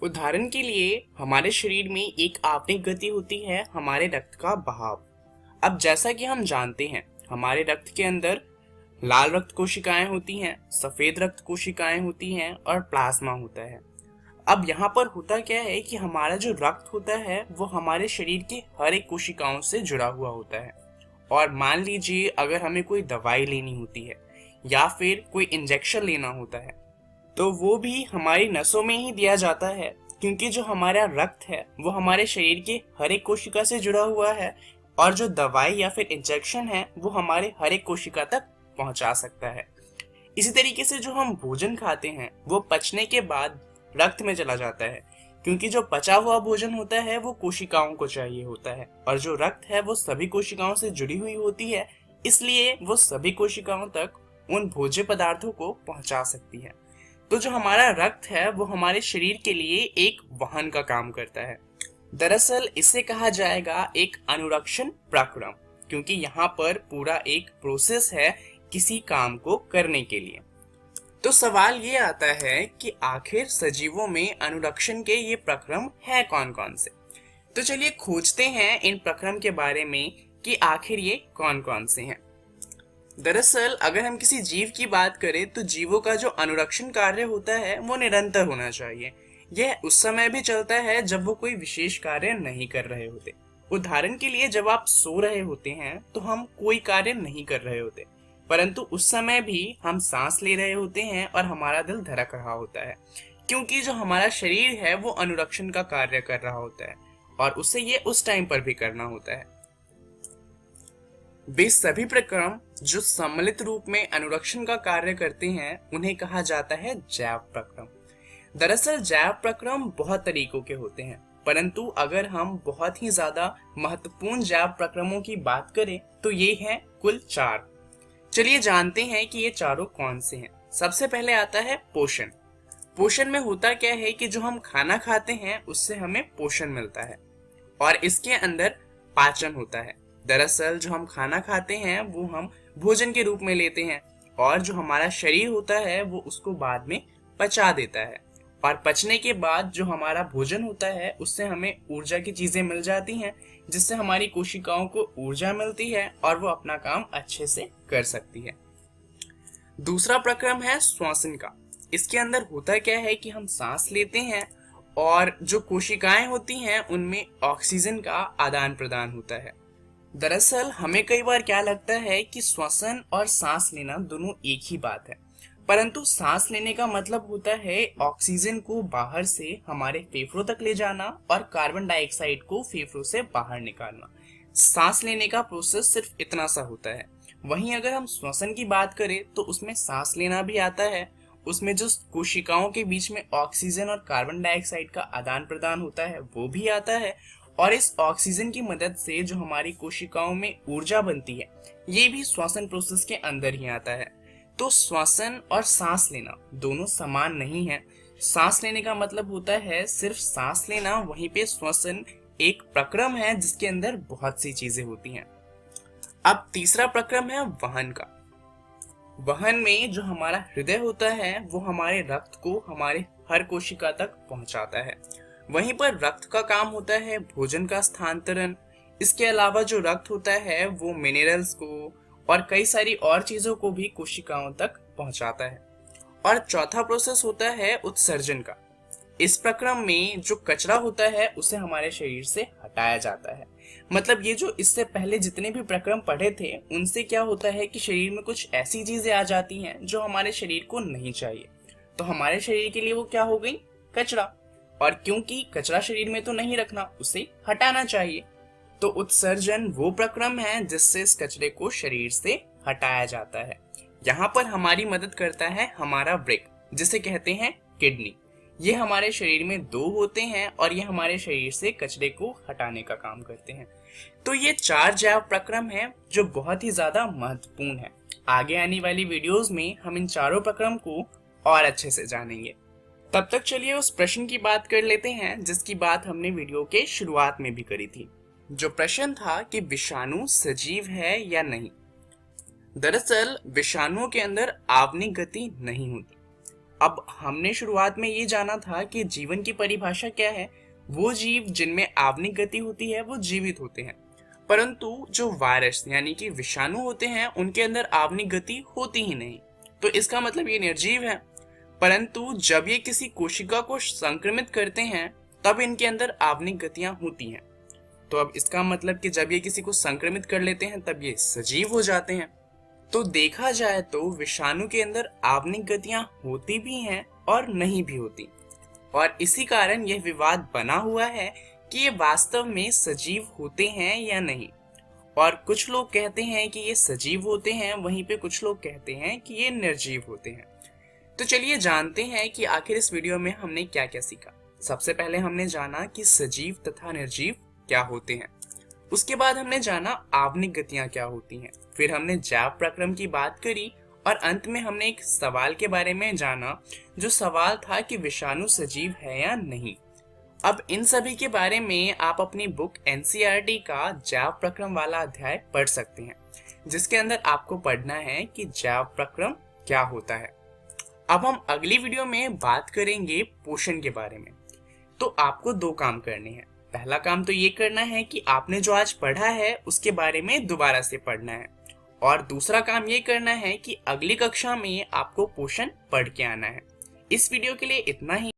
उदाहरण के लिए हमारे शरीर में एक आवनिक गति होती है हमारे रक्त का बहाव। अब जैसा कि हम जानते हैं हमारे रक्त के अंदर लाल रक्त कोशिकाएं होती हैं, सफेद रक्त कोशिकाएं होती हैं और प्लाज्मा होता है। अब यहाँ पर होता क्या है कि हमारा जो रक्त होता है वो हमारे शरीर के हर एक कोशिकाओं से जुड़ा हुआ होता है। और मान लीजिए अगर हमें कोई दवाई लेनी होती है या फिर कोई इंजेक्शन लेना होता है तो वो भी हमारी नसों में ही दिया जाता है, क्योंकि जो हमारा रक्त है वो हमारे शरीर के हर एक कोशिका से जुड़ा हुआ है और जो दवाई या फिर इंजेक्शन है वो हमारे हर एक कोशिका तक पहुंचा सकता है। इसी तरीके से जो हम भोजन खाते हैं वो पचने के बाद रक्त में चला जाता है, क्योंकि जो पचा हुआ भोजन होता है वो कोशिकाओं को चाहिए होता है और जो रक्त है वो सभी कोशिकाओं से जुड़ी हुई होती है, इसलिए वो सभी कोशिकाओं तक उन भोज्य पदार्थों को पहुंचा सकती है। तो जो हमारा रक्त है वो हमारे शरीर के लिए एक वाहन का काम करता है। दरअसल इसे कहा जाएगा एक अनुरक्षण प्रक्रम, क्योंकि यहाँ पर पूरा एक प्रोसेस है किसी काम को करने के लिए। तो सवाल ये आता है कि आखिर सजीवों में अनुरक्षण के ये प्रक्रम है कौन कौन से। तो चलिए खोजते हैं इन प्रक्रम के बारे में कि आखिर ये कौन कौन से हैं। दरअसल अगर हम किसी जीव की बात करें तो जीवों का जो अनुरक्षण कार्य होता है वो निरंतर होना चाहिए। यह उस समय भी चलता है जब वो कोई विशेष कार्य नहीं कर रहे होते। उदाहरण के लिए जब आप सो रहे होते हैं तो हम कोई कार्य नहीं कर रहे होते, परंतु उस समय भी हम सांस ले रहे होते हैं और हमारा दिल धड़क रहा होता है, क्योंकि जो हमारा शरीर है वो अनुरक्षण का कार्य कर रहा होता है और उसे ये उस टाइम पर भी करना होता है। वे सभी प्रक्रम जो सम्मिलित रूप में अनुरक्षण का कार्य करते हैं उन्हें कहा जाता है जैव प्रक्रम। दरअसल जैव प्रक्रम बहुत तरीकों के होते हैं, परंतु अगर हम बहुत ही ज्यादा महत्वपूर्ण जैव प्रक्रमों की बात करें तो ये हैं कुल 4। चलिए जानते हैं कि ये चारों कौन से हैं। सबसे पहले आता है पोषण। पोषण में होता क्या है कि जो हम खाना खाते हैं उससे हमें पोषण मिलता है और इसके अंदर पाचन होता है। दरअसल जो हम खाना खाते हैं वो हम भोजन के रूप में लेते हैं और जो हमारा शरीर होता है वो उसको बाद में पचा देता है और पचने के बाद जो हमारा भोजन होता है उससे हमें ऊर्जा की चीजें मिल जाती हैं, जिससे हमारी कोशिकाओं को ऊर्जा मिलती है और वो अपना काम अच्छे से कर सकती है। दूसरा प्रक्रम है श्वसन का। इसके अंदर होता क्या है कि हम सांस लेते हैं और जो कोशिकाएं होती हैं उनमें ऑक्सीजन का आदान प्रदान होता है। दरअसल हमें कई बार क्या लगता है कि श्वसन और सांस लेना दोनों एक ही बात है, परंतु सांस लेने का मतलब होता है ऑक्सीजन को बाहर से हमारे फेफड़ों तक ले जाना और कार्बन डाइऑक्साइड को फेफड़ों से बाहर निकालना। सांस लेने का प्रोसेस सिर्फ इतना सा होता है। वहीं अगर हम श्वसन की बात करें तो उसमें सांस लेना भी आता है, उसमें जो कोशिकाओं के बीच में ऑक्सीजन और कार्बन डाइऑक्साइड का आदान प्रदान होता है वो भी आता है और इस ऑक्सीजन की मदद से जो हमारी कोशिकाओं में ऊर्जा बनती है ये भी श्वसन प्रोसेस के अंदर ही आता है। तो श्वसन और सांस लेना दोनों समान नहीं है। सांस लेने का मतलब होता है सिर्फ सांस लेना, वहीं पे श्वसन एक प्रक्रम है जिसके अंदर बहुत सी चीजें होती हैं। अब तीसरा प्रक्रम है वहन का। वहन में जो हमारा हृदय होता है वो हमारे रक्त को हमारे हर कोशिका तक पहुंचाता है। वहीं पर रक्त का काम होता है भोजन का स्थानांतरण। इसके अलावा जो रक्त होता है वो मिनरल्स को और कई सारी और चीजों को भी कोशिकाओं तक पहुंचाता है। और चौथा प्रोसेस होता है उत्सर्जन का। इस प्रक्रम में जो कचरा होता है उसे हमारे शरीर से हटाया जाता है। मतलब ये जो इससे पहले जितने भी प्रक्रम पढ़े थे उनसे क्या होता है कि शरीर में कुछ ऐसी चीजें आ जाती हैं जो हमारे शरीर को नहीं चाहिए, तो हमारे शरीर के लिए वो क्या हो गई, कचरा। और क्योंकि कचरा शरीर में तो नहीं रखना, उसे हटाना चाहिए, तो उत्सर्जन वो प्रक्रम है जिससे इस कचरे को शरीर से हटाया जाता है। यहाँ पर हमारी मदद करता है हमारा वृक्क, जिसे कहते हैं किडनी। ये हमारे शरीर में 2 होते हैं और ये हमारे शरीर से कचरे को हटाने का काम करते हैं। तो ये 4 जैव प्रक्रम हैं जो बहुत ही ज्यादा महत्वपूर्ण है। आगे आने वाली वीडियोस में हम इन चारों प्रक्रम को और अच्छे से जानेंगे। तब तक चलिए उस प्रश्न की बात कर लेते हैं जिसकी बात हमने वीडियो के शुरुआत में भी करी थी। जो प्रश्न था कि विषाणु सजीव है या नहीं। दरअसल विषाणुओं के अंदर आवनिक गति नहीं होती। अब हमने शुरुआत में ये जाना था कि जीवन की परिभाषा क्या है। वो जीव जिनमें आवनिक गति होती है वो जीवित होते हैं, परंतु जो वायरस यानी कि विषाणु होते हैं उनके अंदर आवनिक गति होती ही नहीं, तो इसका मतलब ये निर्जीव है। परंतु जब ये किसी कोशिका को संक्रमित करते हैं तब इनके अंदर आवनिक गतियां होती हैं। तो अब इसका मतलब कि जब ये किसी को संक्रमित कर लेते हैं तब ये सजीव हो जाते हैं। तो देखा जाए तो विषाणु के अंदर आवनिक गतियां होती भी हैं और नहीं भी होती, और इसी कारण यह विवाद बना हुआ है कि ये वास्तव में सजीव होते हैं या नहीं। और कुछ लोग कहते हैं कि ये सजीव होते हैं, वहीं पे कुछ लोग कहते हैं कि ये निर्जीव होते हैं। तो चलिए जानते हैं कि आखिर इस वीडियो में हमने क्या क्या सीखा। सबसे पहले हमने जाना कि सजीव तथा निर्जीव क्या होते हैं। उसके बाद हमने जाना आवनिक गतियां क्या होती हैं। फिर हमने जैव प्रक्रम की बात करी और अंत में हमने एक सवाल के बारे में जाना, जो सवाल था कि विषाणु सजीव है या नहीं। अब इन सभी के बारे में आप अपनी बुक एनसीईआरटी का जैव प्रक्रम वाला अध्याय पढ़ सकते हैं, जिसके अंदर आपको पढ़ना है कि जैव प्रक्रम क्या होता है। अब हम अगली वीडियो में बात करेंगे पोषण के बारे में। तो आपको 2 काम करने हैं। पहला काम तो ये करना है कि आपने जो आज पढ़ा है उसके बारे में दोबारा से पढ़ना है, और दूसरा काम ये करना है कि अगली कक्षा में आपको पोषण पढ़ के आना है। इस वीडियो के लिए इतना ही।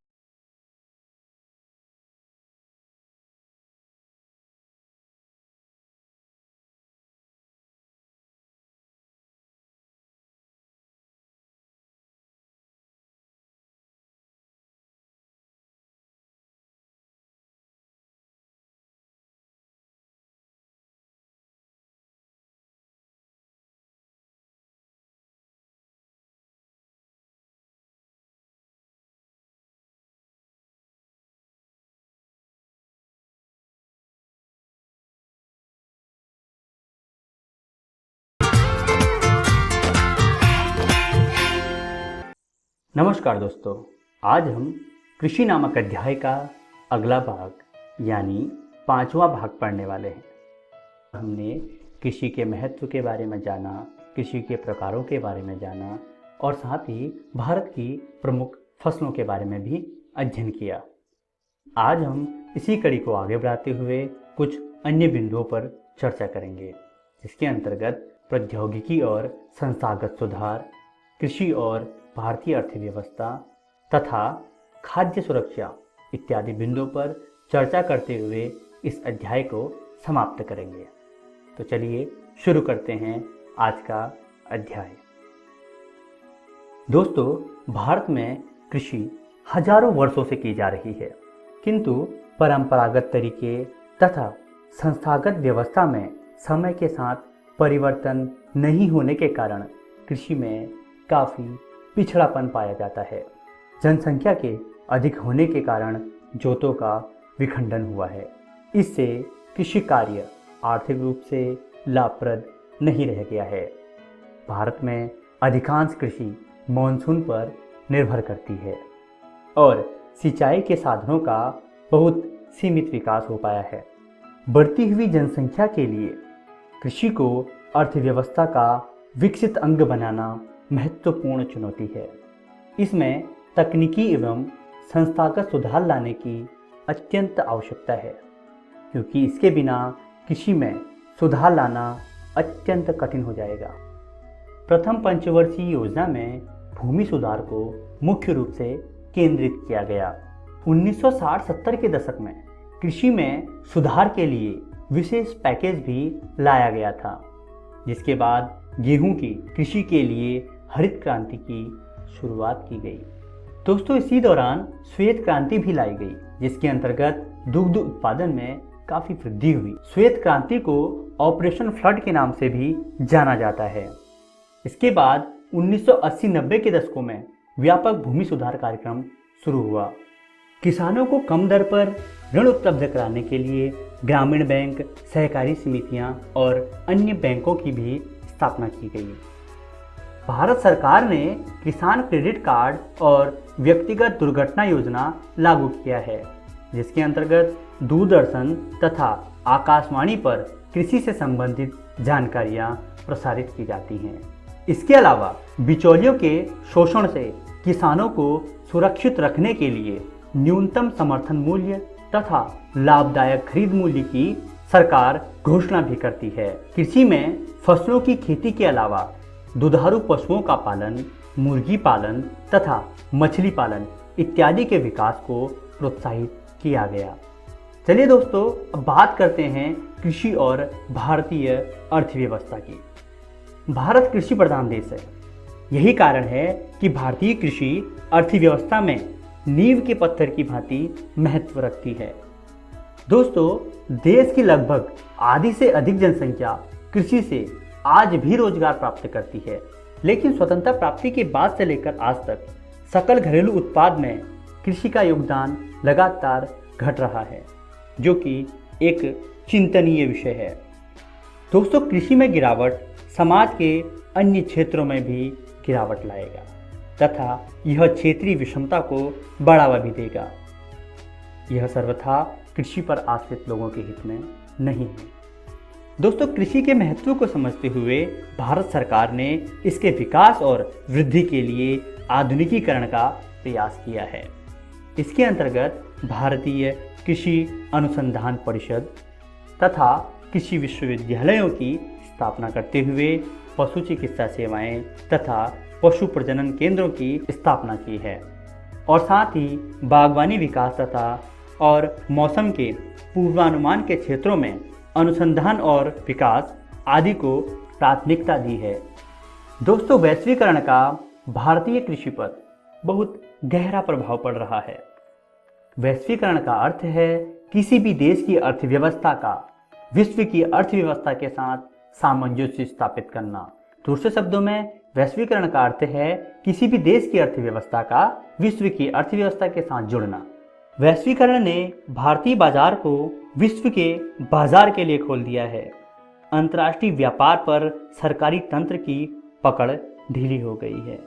नमस्कार दोस्तों, आज हम कृषि नामक अध्याय का अगला भाग यानी 5वां भाग पढ़ने वाले हैं। हमने कृषि के महत्व के बारे में जाना, कृषि के प्रकारों के बारे में जाना और साथ ही भारत की प्रमुख फसलों के बारे में भी अध्ययन किया। आज हम इसी कड़ी को आगे बढ़ाते हुए कुछ अन्य बिंदुओं पर चर्चा करेंगे, जिसके अंतर्गत प्रौद्योगिकी और संस्थागत सुधार, कृषि और भारतीय अर्थव्यवस्था तथा खाद्य सुरक्षा इत्यादि बिंदुओं पर चर्चा करते हुए इस अध्याय को समाप्त करेंगे। तो चलिए शुरू करते हैं आज का अध्याय। दोस्तों, भारत में कृषि हजारों वर्षों से की जा रही है, किंतु परंपरागत तरीके तथा संस्थागत व्यवस्था में समय के साथ परिवर्तन नहीं होने के कारण कृषि में काफ़ी पिछड़ापन पाया जाता है। जनसंख्या के अधिक होने के कारण जोतों का विखंडन हुआ है। इससे कृषि कार्य आर्थिक रूप से लाभप्रद नहीं रह गया है। भारत में अधिकांश कृषि मॉनसून पर निर्भर करती है और सिंचाई के साधनों का बहुत सीमित विकास हो पाया है। बढ़ती हुई जनसंख्या के लिए कृषि को अर्थव्यवस्था का विकसित अंग बनाना महत्वपूर्ण चुनौती है। इसमें तकनीकी एवं संस्थागत सुधार लाने की अत्यंत आवश्यकता है, क्योंकि इसके बिना कृषि में सुधार लाना अत्यंत कठिन हो जाएगा। प्रथम पंचवर्षीय योजना में भूमि सुधार को मुख्य रूप से केंद्रित किया गया। 1960-70 के दशक में कृषि में सुधार के लिए विशेष पैकेज भी लाया गया था, जिसके बाद गेहूं की कृषि के लिए हरित क्रांति की शुरुआत की गई। दोस्तों, इसी दौरान श्वेत क्रांति भी लाई गई, जिसके अंतर्गत दुग्ध उत्पादन में काफी वृद्धि हुई। श्वेत क्रांति को ऑपरेशन फ्लड के नाम से भी जाना जाता है। इसके बाद 1980-90 के दशकों में व्यापक भूमि सुधार कार्यक्रम शुरू हुआ। किसानों को कम दर पर ऋण उपलब्ध कराने के लिए ग्रामीण बैंक, सहकारी समितियां और अन्य बैंकों की भी स्थापना की गई। भारत सरकार ने किसान क्रेडिट कार्ड और व्यक्तिगत दुर्घटना योजना लागू किया है, जिसके अंतर्गत दूरदर्शन तथा आकाशवाणी पर कृषि से संबंधित जानकारियां प्रसारित की जाती हैं। इसके अलावा बिचौलियों के शोषण से किसानों को सुरक्षित रखने के लिए न्यूनतम समर्थन मूल्य तथा लाभदायक खरीद मूल्य की सरकार घोषणा भी करती है। कृषि में फसलों की खेती के अलावा दुधारू पशुओं का पालन, मुर्गी पालन तथा मछली पालन इत्यादि के विकास को प्रोत्साहित किया गया। चलिए दोस्तों, अब बात करते हैं कृषि और भारतीय अर्थव्यवस्था की। भारत कृषि प्रधान देश है। यही कारण है कि भारतीय कृषि अर्थव्यवस्था में नींव के पत्थर की भांति महत्व रखती है। दोस्तों, देश की लगभग आधी से अधिक जनसंख्या कृषि से आज भी रोजगार प्राप्त करती है, लेकिन स्वतंत्रता प्राप्ति के बाद से लेकर आज तक सकल घरेलू उत्पाद में कृषि का योगदान लगातार घट रहा है, जो कि एक चिंतनीय विषय है। दोस्तों, कृषि में गिरावट समाज के अन्य क्षेत्रों में भी गिरावट लाएगा तथा यह क्षेत्रीय विषमता को बढ़ावा भी देगा। यह सर्वथा कृषि पर आश्रित लोगों के हित में नहीं है। दोस्तों, कृषि के महत्व को समझते हुए भारत सरकार ने इसके विकास और वृद्धि के लिए आधुनिकीकरण का प्रयास किया है। इसके अंतर्गत भारतीय कृषि अनुसंधान परिषद तथा कृषि विश्वविद्यालयों की स्थापना करते हुए पशु चिकित्सा सेवाएं तथा पशु प्रजनन केंद्रों की स्थापना की है और साथ ही बागवानी विकास तथा और मौसम के पूर्वानुमान के क्षेत्रों में अनुसंधान और विकास आदि को प्राथमिकता दी है। दोस्तों, वैश्वीकरण का भारतीय कृषि पर बहुत गहरा प्रभाव पड़ रहा है। वैश्वीकरण का अर्थ है किसी भी देश की अर्थव्यवस्था का विश्व की अर्थव्यवस्था के साथ सामंजस्य स्थापित करना। दूसरे शब्दों में, वैश्वीकरण का अर्थ है किसी भी देश की अर्थव्यवस्था का विश्व की अर्थव्यवस्था के साथ जुड़ना। वैश्वीकरण ने भारतीय बाजार को विश्व के बाजार के लिए खोल दिया है। अंतर्राष्ट्रीय व्यापार पर सरकारी तंत्र की पकड़ ढीली हो गई है।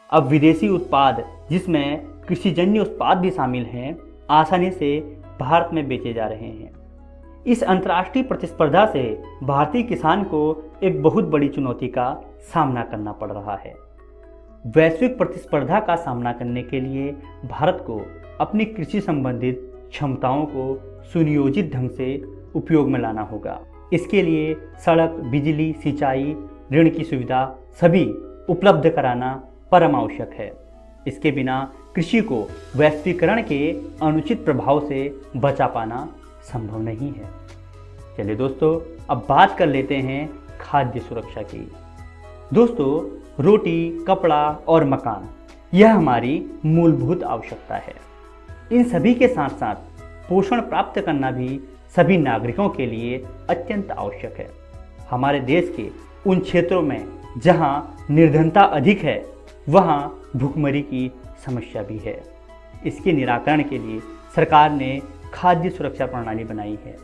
अब विदेशी उत्पाद, जिसमें कृषिजन्य उत्पाद भी शामिल हैं, आसानी से भारत में बेचे जा रहे हैं। इस अंतर्राष्ट्रीय प्रतिस्पर्धा से भारतीय किसान को एक बहुत बड़ी चुनौती का सामना करना पड़ रहा है। वैश्विक प्रतिस्पर्धा का सामना करने के लिए भारत को अपनी कृषि संबंधित क्षमताओं को सुनियोजित ढंग से उपयोग में लाना होगा। इसके लिए सड़क, बिजली, सिंचाई, ऋण की सुविधा सभी उपलब्ध कराना परम आवश्यक है। इसके बिना कृषि को वैश्वीकरण के अनुचित प्रभाव से बचा पाना संभव नहीं है। चलिए दोस्तों, अब बात कर लेते हैं खाद्य सुरक्षा की। दोस्तों, रोटी, कपड़ा और मकान यह हमारी मूलभूत आवश्यकता है। इन सभी के साथ साथ पोषण प्राप्त करना भी सभी नागरिकों के लिए अत्यंत आवश्यक है। हमारे देश के उन क्षेत्रों में जहां निर्धनता अधिक है, वहां भुखमरी की समस्या भी है। इसके निराकरण के लिए सरकार ने खाद्य सुरक्षा प्रणाली बनाई है।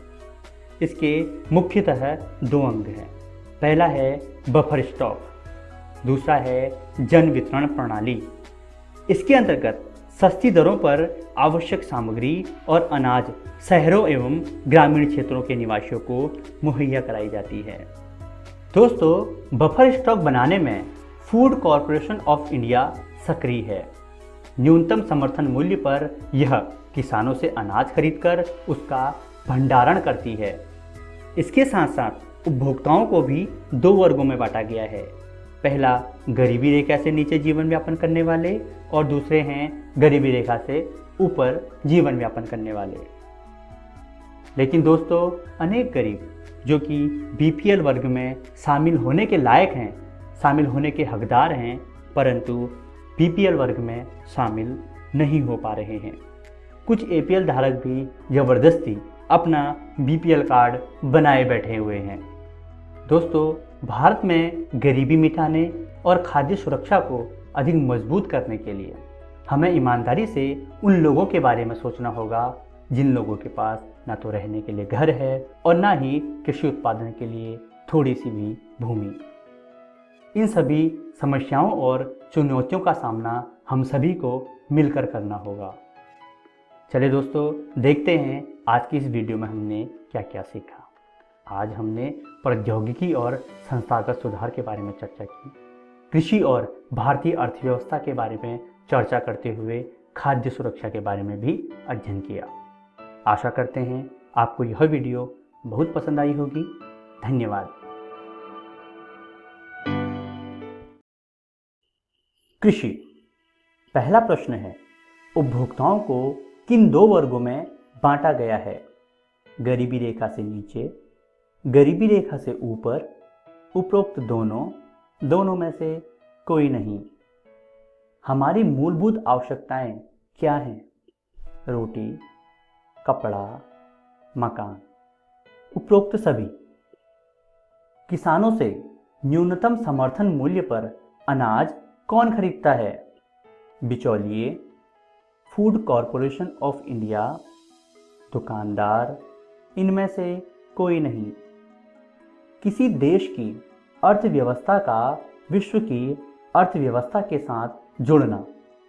इसके मुख्यतः दो अंग हैं। पहला है बफर स्टॉक, दूसरा है जन वितरण प्रणाली। इसके अंतर्गत सस्ती दरों पर आवश्यक सामग्री और अनाज शहरों एवं ग्रामीण क्षेत्रों के निवासियों को मुहैया कराई जाती है। दोस्तों, बफर स्टॉक बनाने में फूड कॉरपोरेशन ऑफ इंडिया सक्रिय है। न्यूनतम समर्थन मूल्य पर यह किसानों से अनाज खरीदकर उसका भंडारण करती है। इसके साथ साथ उपभोक्ताओं को भी दो वर्गों में बांटा गया है। पहला गरीबी रेखा से नीचे जीवन यापन करने वाले और दूसरे हैं गरीबी रेखा से ऊपर जीवन यापन करने वाले। लेकिन दोस्तों, अनेक गरीब जो कि बीपीएल वर्ग में शामिल होने के लायक हैं, शामिल होने के हकदार हैं, परंतु बीपीएल वर्ग में शामिल नहीं हो पा रहे हैं। कुछ एपीएल धारक भी जबरदस्ती अपना बीपीएल कार्ड बनाए बैठे हुए हैं। दोस्तों, भारत में गरीबी मिटाने और खाद्य सुरक्षा को अधिक मजबूत करने के लिए हमें ईमानदारी से उन लोगों के बारे में सोचना होगा जिन लोगों के पास ना तो रहने के लिए घर है और ना ही कृषि उत्पादन के लिए थोड़ी सी भी भूमि। इन सभी समस्याओं और चुनौतियों का सामना हम सभी को मिलकर करना होगा। चलिए दोस्तों, देखते हैं आज की इस वीडियो में हमने क्या क्या सीखा। आज हमने प्रौद्योगिकी और संस्थागत सुधार के बारे में चर्चा की, कृषि और भारतीय अर्थव्यवस्था के बारे में चर्चा करते हुए खाद्य सुरक्षा के बारे में भी अध्ययन किया। आशा करते हैं आपको यह वीडियो बहुत पसंद आई होगी। धन्यवाद। कृषि। पहला प्रश्न है, उपभोक्ताओं को किन दो वर्गों में बांटा गया है? गरीबी रेखा से नीचे, गरीबी रेखा से ऊपर, उपरोक्त दोनों में से कोई नहीं। हमारी मूलभूत आवश्यकताएं क्या हैं? रोटी, कपड़ा, मकान, उपरोक्त सभी। किसानों से न्यूनतम समर्थन मूल्य पर अनाज कौन खरीदता है? बिचौलिए, फूड कॉरपोरेशन ऑफ इंडिया, दुकानदार, इनमें से कोई नहीं। किसी देश की अर्थव्यवस्था का विश्व की अर्थव्यवस्था के साथ जुड़ना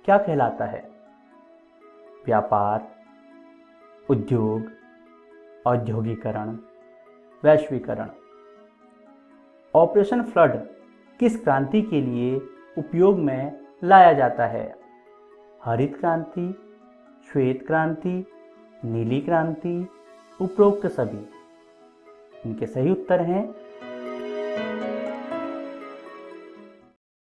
क्या कहलाता है? व्यापार, उद्योग, औद्योगिकरण, वैश्वीकरण। ऑपरेशन फ्लड किस क्रांति के लिए उपयोग में लाया जाता है? हरित क्रांति, श्वेत क्रांति, नीली क्रांति, उपरोक्त सभी। इनके सही उत्तर हैं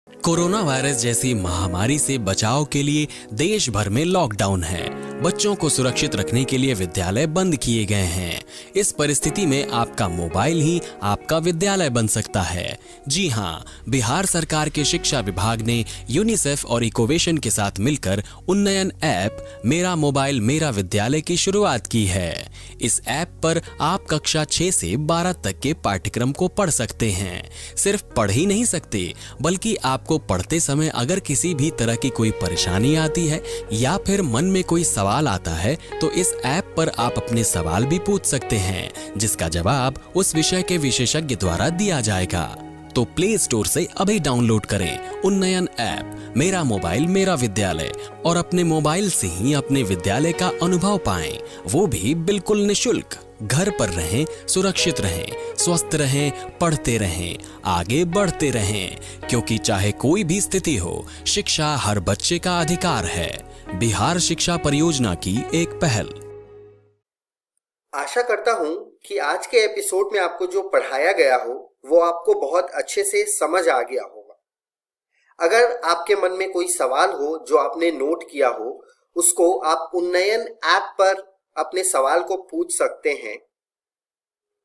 कोरोना वायरस जैसी महामारी से बचाव के लिए देश भर में लॉकडाउन है। बच्चों को सुरक्षित रखने के लिए विद्यालय बंद किए गए हैं। इस परिस्थिति में आपका मोबाइल ही आपका विद्यालय बन सकता है। जी हाँ, बिहार सरकार के शिक्षा विभाग ने यूनिसेफ और इकोवेशन के साथ मिलकर उन्नयन ऐप मेरा मोबाइल मेरा विद्यालय की शुरुआत की है। इस ऐप पर आप कक्षा 6 से 12 तक के पाठ्यक्रम को पढ़ सकते हैं। सिर्फ पढ़ ही नहीं सकते, बल्कि आपको पढ़ते समय अगर किसी भी तरह की कोई परेशानी आती है या फिर मन में कोई सवाल आता है तो इस ऐप पर आप अपने सवाल भी पूछ सकते हैं, जिसका जवाब उस विषय के विशेषज्ञ द्वारा दिया जाएगा। तो प्ले स्टोर से अभी डाउनलोड करें उन्नयन ऐप मेरा मोबाइल मेरा विद्यालय और अपने मोबाइल से ही अपने विद्यालय का अनुभव पाएं, वो भी बिल्कुल निशुल्क। घर पर रहें, सुरक्षित रहें, स्वस्थ रहें, पढ़ते रहें, आगे बढ़ते रहें, क्योंकि चाहे कोई भी स्थिति हो, शिक्षा हर बच्चे का अधिकार है। बिहार शिक्षा परियोजना की एक पहल। आशा करता हूं कि आज के एपिसोड में आपको जो पढ़ाया गया हो वो आपको बहुत अच्छे से समझ आ गया होगा। अगर आपके मन में कोई सवाल हो जो आपने नोट किया हो, उसको आप उन्नयन ऐप पर अपने सवाल को पूछ सकते हैं,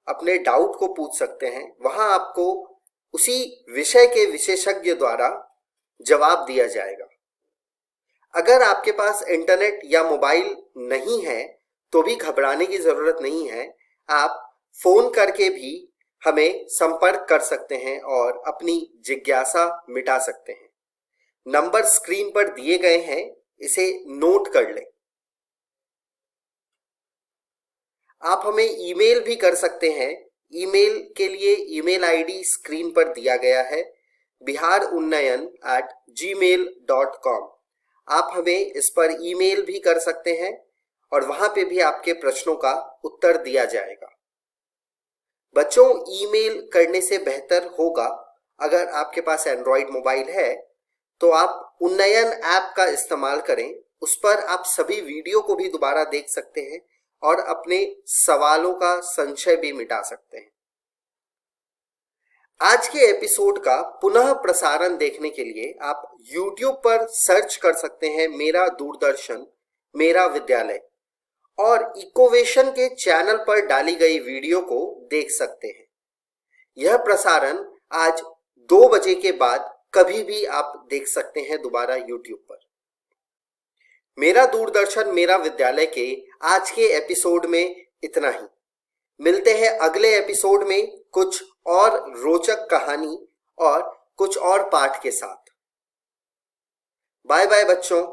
अपने डाउट को पूछ सकते हैं। वहां आपको उसी विषय के विशेषज्ञ द्वारा जवाब दिया जाएगा। अगर आपके पास इंटरनेट या मोबाइल नहीं है तो भी घबराने की जरूरत नहीं है। आप फोन करके भी हमें संपर्क कर सकते हैं और अपनी जिज्ञासा मिटा सकते हैं। नंबर स्क्रीन पर दिए गए हैं, इसे नोट कर लें। आप हमें ईमेल भी कर सकते हैं। ईमेल के लिए ईमेल आईडी स्क्रीन पर दिया गया है, biharunnyan@gmail.com। आप हमें इस पर ईमेल भी कर सकते हैं और वहां पे भी आपके प्रश्नों का उत्तर दिया जाएगा। बच्चों, ईमेल करने से बेहतर होगा अगर आपके पास एंड्रॉइड मोबाइल है तो आप उन्नयन ऐप का इस्तेमाल करें। उस पर आप सभी वीडियो को भी दोबारा देख सकते हैं और अपने सवालों का संशय भी मिटा सकते हैं। आज के एपिसोड का पुनः प्रसारण देखने के लिए आप YouTube पर सर्च कर सकते हैं मेरा दूरदर्शन मेरा विद्यालय और इकोवेशन के चैनल पर डाली गई वीडियो को देख सकते हैं। यह प्रसारण आज 2 बजे के बाद कभी भी आप देख सकते हैं दोबारा YouTube पर। मेरा दूरदर्शन मेरा विद्यालय के आज के एपिसोड में इतना ही। मिलते हैं अगले एपिसोड में कुछ और रोचक कहानी और कुछ और पाठ के साथ। बाय बाय बच्चों।